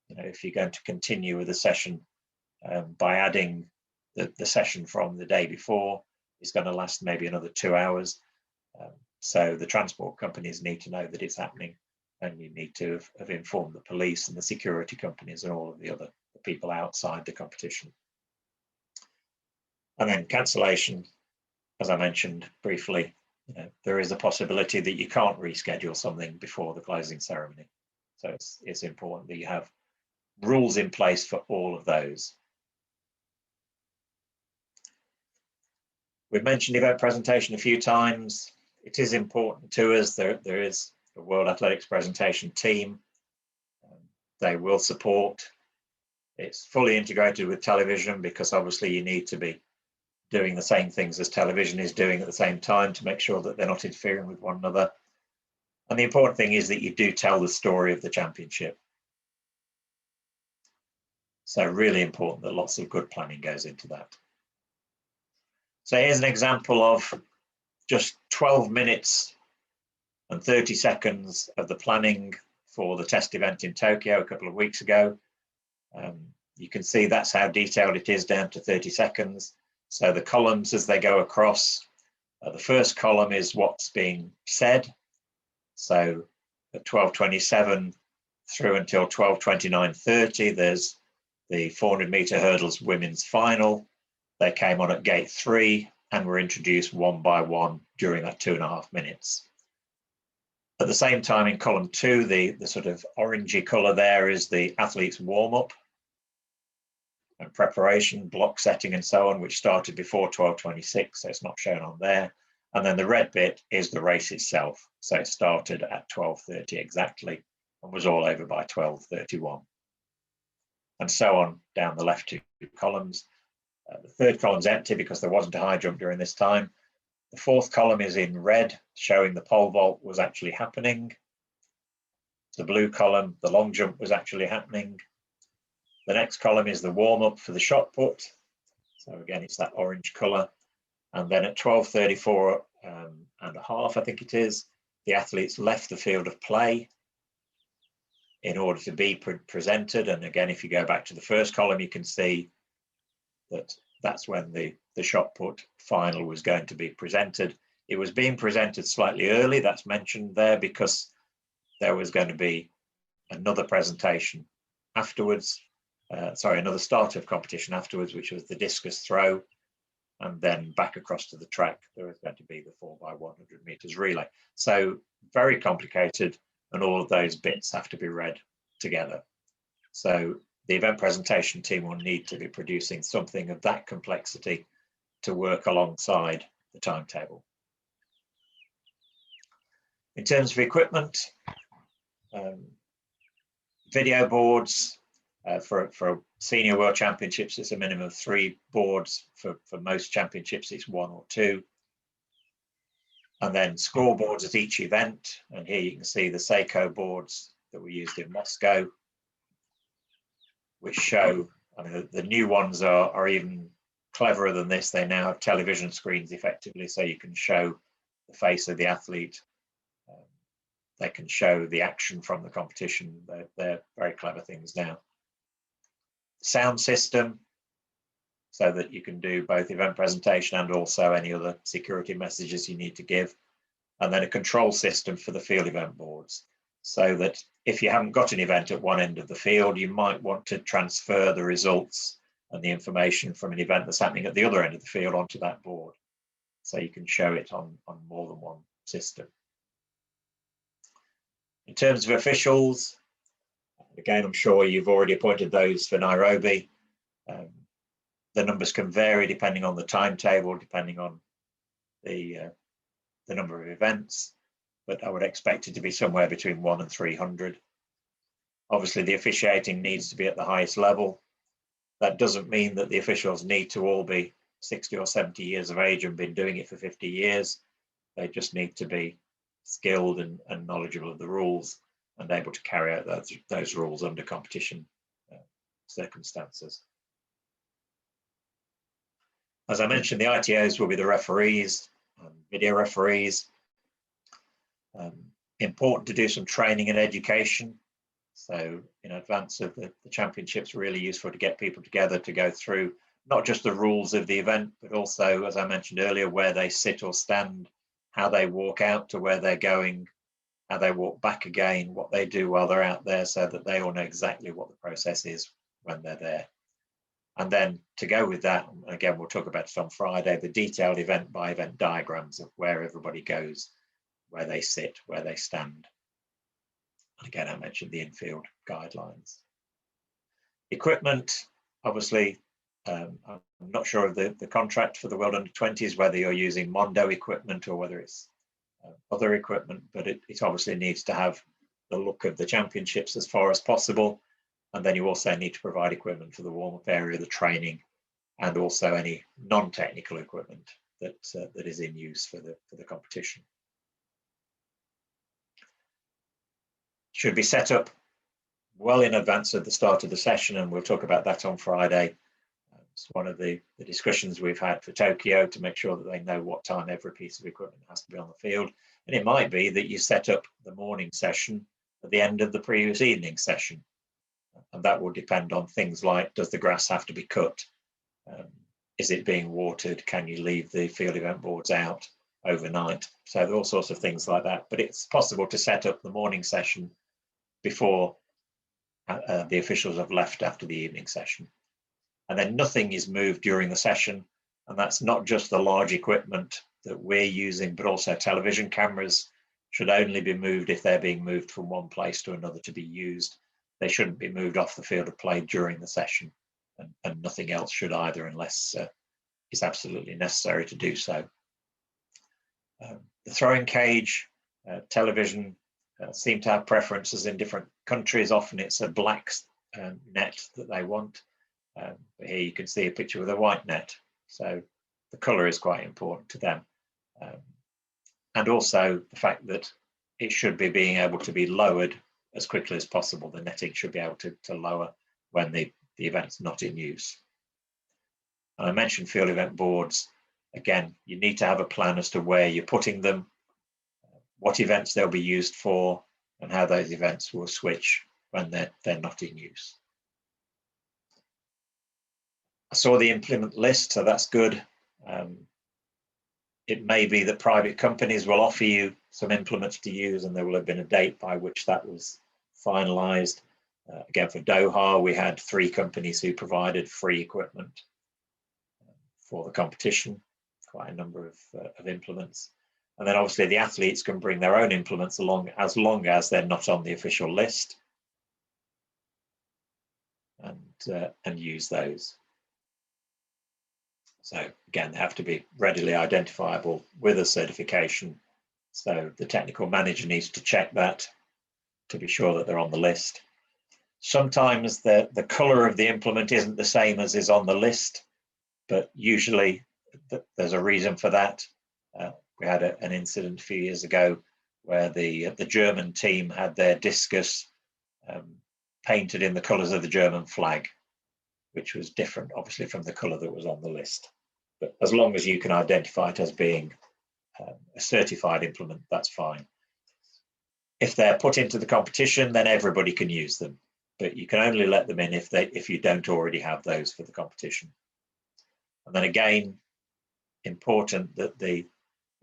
You know, if you're going to continue with the session by adding the session from the day before, it's going to last maybe another 2 hours. So the transport companies need to know that it's happening, and you need to have informed the police and the security companies and all of the other people outside the competition. And then cancellation, as I mentioned briefly, you know, there is a possibility that you can't reschedule something before the closing ceremony. So it's important that you have rules in place for all of those. We've mentioned event presentation a few times. It is important to us. There is a World Athletics presentation team. They will support. It's fully integrated with television, because obviously you need to be doing the same things as television is doing at the same time to make sure that they're not interfering with one another. And the important thing is that you do tell the story of the championship. So really important that lots of good planning goes into that. So here's an example of just 12 minutes and 30 seconds of the planning for the test event in Tokyo a couple of weeks ago. You can see that's how detailed it is, down to 30 seconds. So the columns as they go across, the first column is what's being said. So at 12:27 through until 12:29:30, there's the 400 meter hurdles women's final. They came on at gate 3 and were introduced one by one during that 2.5 minutes. At the same time, in column 2, the sort of orangey color there is the athletes' warm-up and preparation, block setting and so on, which started before 12:26, so it's not shown on there. And then the red bit is the race itself. So it started at 12:30 exactly and was all over by 12:31. And so on down the left 2 columns. The third column's empty because there wasn't a high jump during this time. The fourth column is in red, showing the pole vault was actually happening. The blue column, the long jump was actually happening. The next column is the warm-up for the shot put. So again, it's that orange color. And then at 12:34 and a half, I think it is, the athletes left the field of play in order to be presented. And again, if you go back to the first column, you can see that that's when the shot put final was going to be presented. It was being presented slightly early, that's mentioned there, because there was going to be another presentation afterwards, another start of competition afterwards, which was the discus throw, and then back across to the track, there was going to be the 4x100 meters relay. So very complicated, and all of those bits have to be read together. So the event presentation team will need to be producing something of that complexity to work alongside the timetable. In terms of equipment, video boards for senior world championships, it's a minimum of 3 boards. For most championships, it's 1 or 2. And then scoreboards at each event. And here you can see the Seiko boards that were used in Moscow, which show, I mean, the new ones are even cleverer than this. They now have television screens effectively, so you can show the face of the athlete. They can show the action from the competition. They're very clever things now. Sound system, so that you can do both event presentation and also any other security messages you need to give. And then a control system for the field event boards, so that if you haven't got an event at one end of the field, you might want to transfer the results and the information from an event that's happening at the other end of the field onto that board. So you can show it on more than one system. In terms of officials, again, I'm sure you've already appointed those for Nairobi. The numbers can vary depending on the timetable, depending on the number of events, but I would expect it to be somewhere between 100 and 300. Obviously, the officiating needs to be at the highest level. That doesn't mean that the officials need to all be 60 or 70 years of age and been doing it for 50 years. They just need to be skilled and knowledgeable of the rules and able to carry out those rules under competition circumstances. As I mentioned, the ITOs will be the referees, video referees. Important to do some training and education. So in advance of the championships, really useful to get people together to go through not just the rules of the event, but also, as I mentioned earlier, where they sit or stand, how they walk out to where they're going, how they walk back again, what they do while they're out there, so that they all know exactly what the process is when they're there. And then to go with that, again, we'll talk about it on Friday, the detailed event by event diagrams of where everybody goes, where they sit, where they stand. And again, I mentioned the Infield guidelines. Equipment, obviously, I'm not sure of the contract for the World Under-20s, whether you're using Mondo equipment or whether it's other equipment, but it obviously needs to have the look of the championships as far as possible. And then you also need to provide equipment for the warm-up area, the training, and also any non-technical equipment that is in use for the competition. Should be set up well in advance of the start of the session, and we'll talk about that on Friday. It's one of the discussions we've had for Tokyo, to make sure that they know what time every piece of equipment has to be on the field. And it might be that you set up the morning session at the end of the previous evening session. And that will depend on things like, does the grass have to be cut? Is it being watered? Can you leave the field event boards out overnight? So there are all sorts of things like that. But it's possible to set up the morning session before the officials have left after the evening session. And then nothing is moved during the session. And that's not just the large equipment that we're using, but also television cameras should only be moved if they're being moved from one place to another to be used. They shouldn't be moved off the field of play during the session, and nothing else should either, unless it's absolutely necessary to do so. The throwing cage, television seem to have preferences in different countries. Often it's a black net that they want. But here you can see a picture with a white net. So the colour is quite important to them. And also the fact that it should be being able to be lowered as quickly as possible. The netting should be able to lower when the event's not in use. And I mentioned field event boards. Again, you need to have a plan as to where you're putting them, what events they'll be used for, and how those events will switch when they're not in use. I saw the implement list, so that's good. It may be that private companies will offer you some implements to use, and there will have been a date by which that was finalized. Again, for Doha, we had 3 companies who provided free equipment for the competition, quite a number of implements. And then obviously the athletes can bring their own implements along as long as they're not on the official list, and use those. So again, they have to be readily identifiable with a certification. So the technical manager needs to check that to be sure that they're on the list. Sometimes the color of the implement isn't the same as is on the list, but usually there's a reason for that. We had an incident a few years ago where the German team had their discus painted in the colors of the German flag, which was different, obviously, from the color that was on the list. But as long as you can identify it as being a certified implement, that's fine. If they're put into the competition, then everybody can use them, but you can only let them in if you don't already have those for the competition. And then again, important that the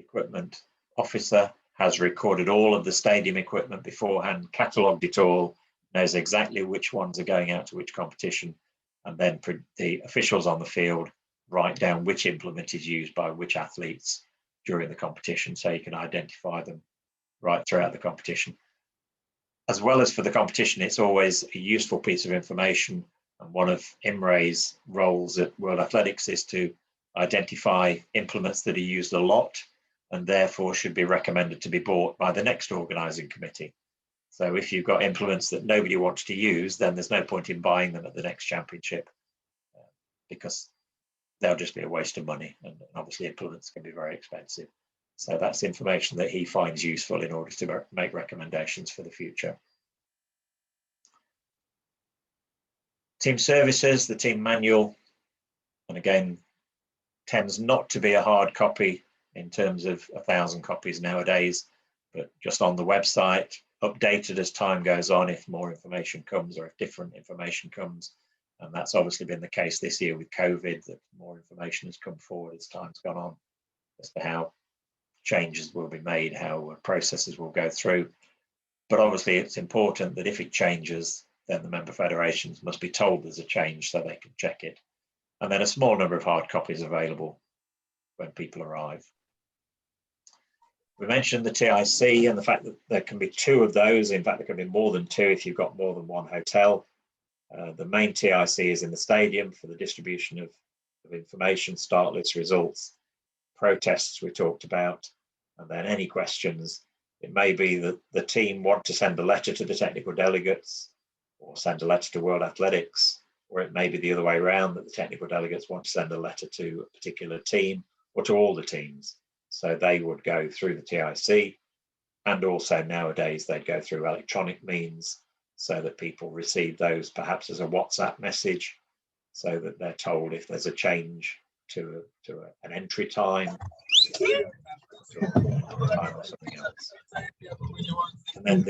equipment officer has recorded all of the stadium equipment beforehand, catalogued it all, knows exactly which ones are going out to which competition, and then the officials on the field write down which implement is used by which athletes during the competition, so you can identify them right throughout the competition. As well as for the competition, it's always a useful piece of information, and one of IMRE's roles at World Athletics is to identify implements that are used a lot and therefore should be recommended to be bought by the next organising committee. So if you've got implements that nobody wants to use, then there's no point in buying them at the next championship, because they'll just be a waste of money, and obviously implements can be very expensive. So that's information that he finds useful in order to make recommendations for the future. Team services, the team manual, and again, tends not to be a hard copy in terms of 1,000 copies nowadays, but just on the website, updated as time goes on if more information comes or if different information comes. And that's obviously been the case this year with COVID, that more information has come forward as time's gone on as to how changes will be made, how processes will go through. But obviously it's important that if it changes, then the member federations must be told there's a change so they can check it. And then a small number of hard copies available when people arrive. We mentioned the TIC and the fact that there can be 2 of those. In fact, there can be more than 2 if you've got more than one hotel. The main TIC is in the stadium for the distribution of information, start list results, protests we talked about, and then any questions. It may be that the team want to send a letter to the technical delegates or send a letter to World Athletics, or it may be the other way around, that the technical delegates want to send a letter to a particular team or to all the teams. So they would go through the TIC, and also nowadays they'd go through electronic means so that people receive those perhaps as a WhatsApp message, so that they're told if there's a change to an entry time, time or something else. And then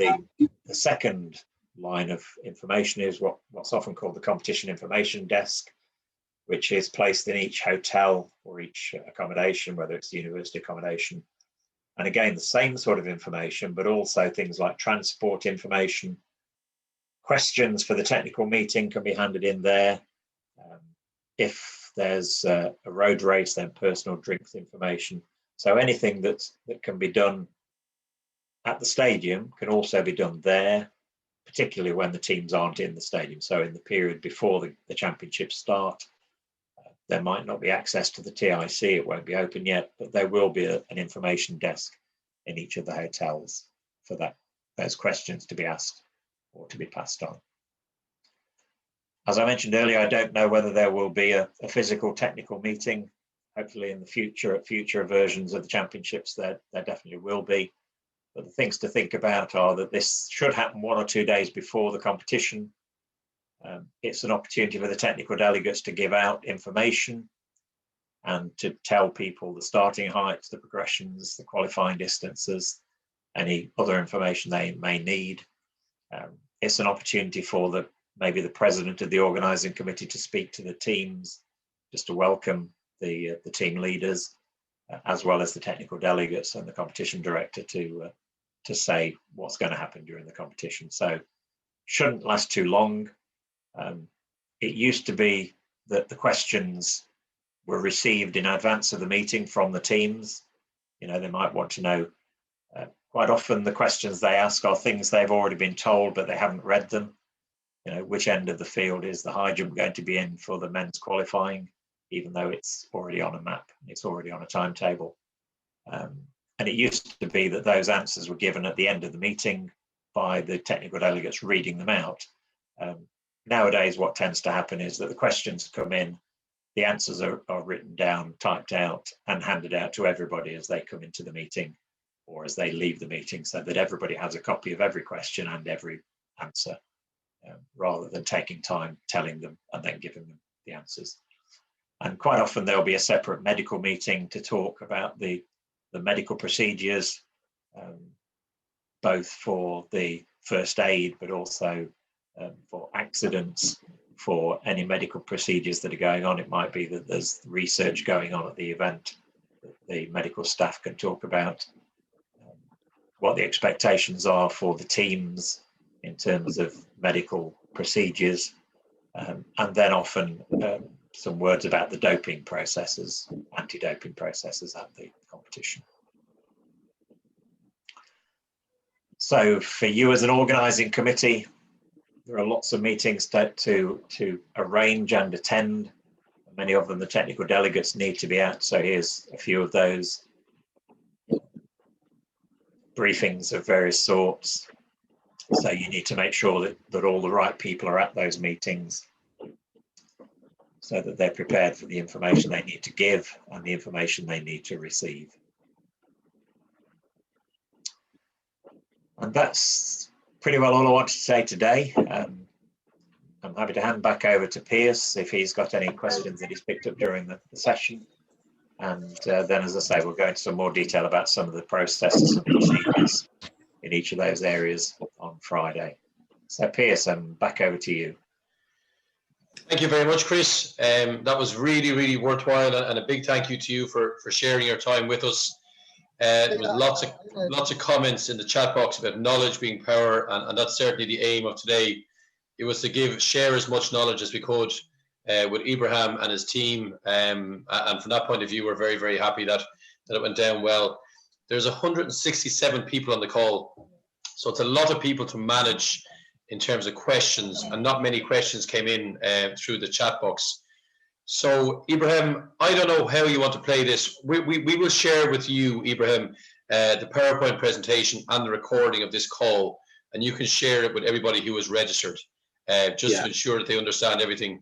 the second line of information is what's often called the competition information desk, which is placed in each hotel or each accommodation, whether it's the university accommodation. And again, the same sort of information, but also things like transport information. Questions for the technical meeting can be handed in there. If there's a road race, then personal drinks information. So anything that can be done at the stadium can also be done there, particularly when the teams aren't in the stadium. So in the period before the championships start, there might not be access to the TIC, it won't be open yet, but there will be an information desk in each of the hotels for those questions to be asked or to be passed on. As I mentioned earlier, I don't know whether there will be a physical technical meeting. hopefully in the future versions of the championships, there definitely will be. But the things to think about are that this should happen 1 or 2 days before the competition. It's an opportunity for the technical delegates to give out information and to tell people the starting heights, the progressions, the qualifying distances, any other information they may need. It's an opportunity for maybe the president of the organising committee to speak to the teams, just to welcome the team leaders, as well as the technical delegates and the competition director to say what's going to happen during the competition. So shouldn't last too long. It used to be that the questions were received in advance of the meeting from the teams. You know, they might want to know, quite often the questions they ask are things they've already been told, but they haven't read them. You know, which end of the field is the high jump going to be in for the men's qualifying, even though it's already on a map, it's already on a timetable. And it used to be that those answers were given at the end of the meeting by the technical delegates reading them out. Nowadays, what tends to happen is that the questions come in, the answers are written down, typed out, and handed out to everybody as they come into the meeting or as they leave the meeting, so that everybody has a copy of every question and every answer, rather than taking time telling them and then giving them the answers. And quite often there'll be a separate medical meeting to talk about the medical procedures, both for the first aid, but also for accidents, for any medical procedures that are going on. It might be that there's research going on at the event that the medical staff can talk about, what the expectations are for the teams in terms of medical procedures, and then often some words about the doping processes, anti-doping processes at the competition. So for you as an organising committee, there are lots of meetings to arrange and attend. Many of them the technical delegates need to be at. So here's a few of those. Briefings of various sorts. So you need to make sure that all the right people are at those meetings, so that they're prepared for the information they need to give and the information they need to receive. And that's pretty well all I want to say today. I'm happy to hand back over to Piers if he's got any questions that he's picked up during the session. And then, as I say, we'll go into some more detail about some of the processes and procedures in each of those areas on Friday. So Piers, back over to you. Thank you very much, Chris. That was really, really worthwhile, and a big thank you to you for sharing your time with us. There was lots of comments in the chat box about knowledge being power, and that's certainly the aim of today. It was to share as much knowledge as we could with Ibrahim and his team, and from that point of view, we're very, very happy that it went down well. There's 167 people on the call, so it's a lot of people to manage in terms of questions, and not many questions came in through the chat box. So Ibrahim, I don't know how you want to play this. We will share with you, Ibrahim, the PowerPoint presentation and the recording of this call, and you can share it with everybody who is registered, just to ensure that they understand everything.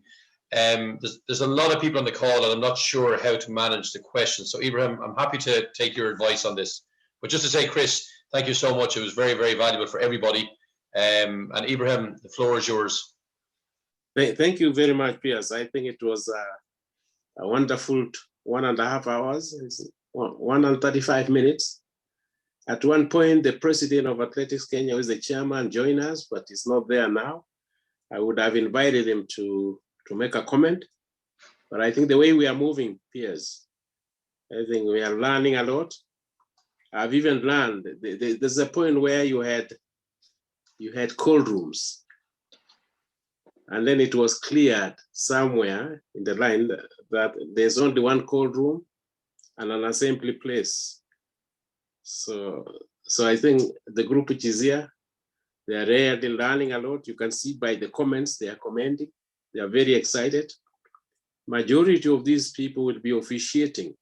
There's a lot of people on the call, and I'm not sure how to manage the questions. So Ibrahim, I'm happy to take your advice on this. But just to say, Chris, thank you so much. It was very, very valuable for everybody. And Ibrahim, the floor is yours. Thank you very much, Piers. I think it was a wonderful 1.5 hours, 1 and 35 minutes. At one point, the president of Athletics Kenya, who is the chairman, joined us, but he's not there now. I would have invited him to make a comment. But I think the way we are moving, Piers, I think we are learning a lot. I've even learned, there's a point where you had cold rooms. And then it was cleared somewhere in the line that there's only one cold room and an assembly place. So I think the group which is here, they are really learning a lot. You can see by the comments, they are commenting. They are very excited. Majority of these people will be officiating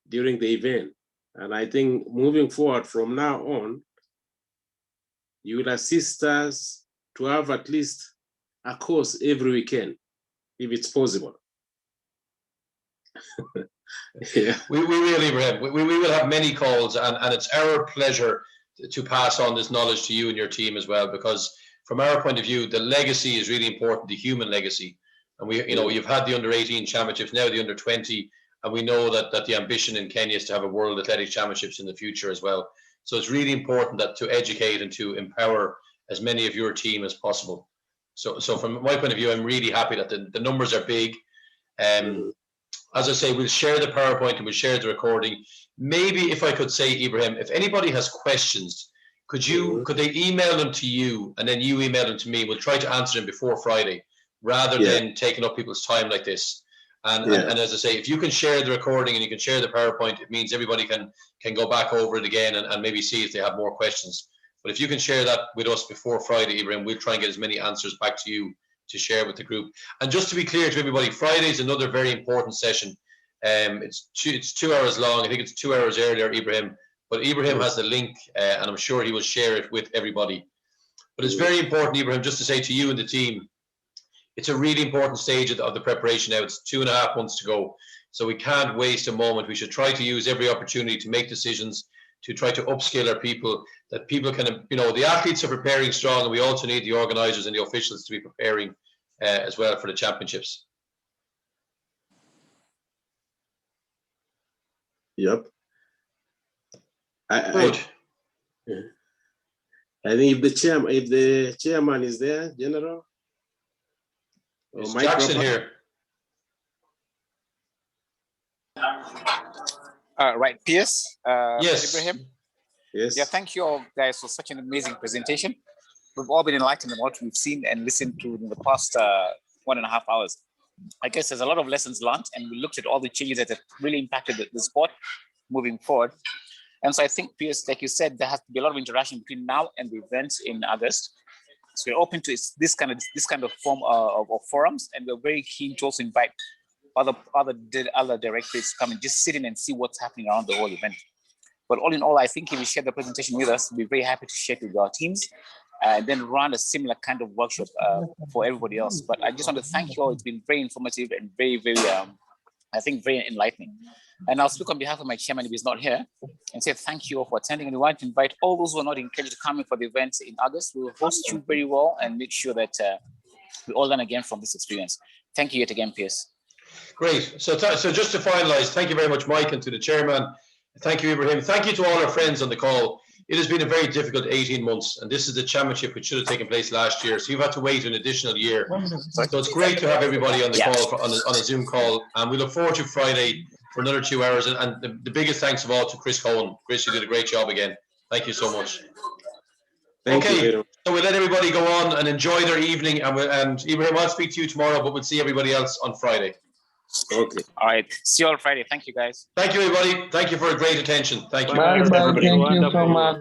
during the event. And I think moving forward from now on, you will assist us to have at least a course every weekend, if it's possible. Yeah. We will, Ibrahim. We will have many calls, and it's our pleasure to pass on this knowledge to you and your team as well, because from our point of view, the legacy is really important, the human legacy. And we, you know, you've had the under-18 championships, now the under-20, and we know that the ambition in Kenya is to have a World Athletics Championships in the future as well. So it's really important that to educate and to empower as many of your team as possible. So from my point of view, I'm really happy that the numbers are big. As I say, we'll share the PowerPoint and we'll share the recording. Maybe if I could say, Ibrahim, if anybody has questions, could they email them to you and then you email them to me? We'll try to answer them before Friday, rather than taking up people's time like this. And as I say, if you can share the recording and you can share the PowerPoint, it means everybody can go back over it again and maybe see if they have more questions. But if you can share that with us before Friday, Ibrahim, we'll try and get as many answers back to you to share with the group. And just to be clear to everybody, Friday is another very important session. It's 2 hours long. I think it's 2 hours earlier, Ibrahim. But Ibrahim has the link, and I'm sure he will share it with everybody. But it's very important, Ibrahim, just to say to you and the team, it's a really important stage of the preparation now. It's 2.5 months to go. So we can't waste a moment. We should try to use every opportunity to make decisions, to try to upskill our people, that people can, you know, the athletes are preparing strong, and we also need the organisers and the officials to be preparing as well for the championships. Yep. Good. I think if the chairman is there, General. Is Jackson here? Right, Piers. Yes. Ibrahim. Yes. Yeah, thank you all guys for such an amazing presentation. We've all been enlightened on what we've seen and listened to in the past 1.5 hours. I guess there's a lot of lessons learned, and we looked at all the changes that have really impacted the sport moving forward. And so I think, Piers, like you said, there has to be a lot of interaction between now and the event in August. So we're open to this kind of form of forums, and we're very keen to also invite other directors come and just sit in and see what's happening around the whole event. But all in all, I think if you share the presentation with us, we'll be very happy to share it with our teams and then run a similar kind of workshop for everybody else. But I just want to thank you all. It's been very informative and very, very, I think, very enlightening. And I'll speak on behalf of my chairman if he's not here and say thank you all for attending. And we want to invite all those who are not encouraged to come in for the event in August. We'll host you very well and make sure that we all learn again from this experience. Thank you yet again, Piers. Great. So just to finalize, thank you very much, Mike, and to the chairman. Thank you, Ibrahim. Thank you to all our friends on the call. It has been a very difficult 18 months, and this is the championship which should have taken place last year. So you've had to wait an additional year. So it's great to have everybody on the call, on a Zoom call, and we look forward to Friday for another 2 hours. And the biggest thanks of all to Chris Cohen. Chris, you did a great job again. Thank you so much. Thank you. So we'll let everybody go on and enjoy their evening. And Ibrahim, I'll speak to you tomorrow, but we'll see everybody else on Friday. Okay. All right. See you on Friday. Thank you, guys. Thank you, everybody. Thank you for a great attention. Thank you. Bye, bye. Thank you so much.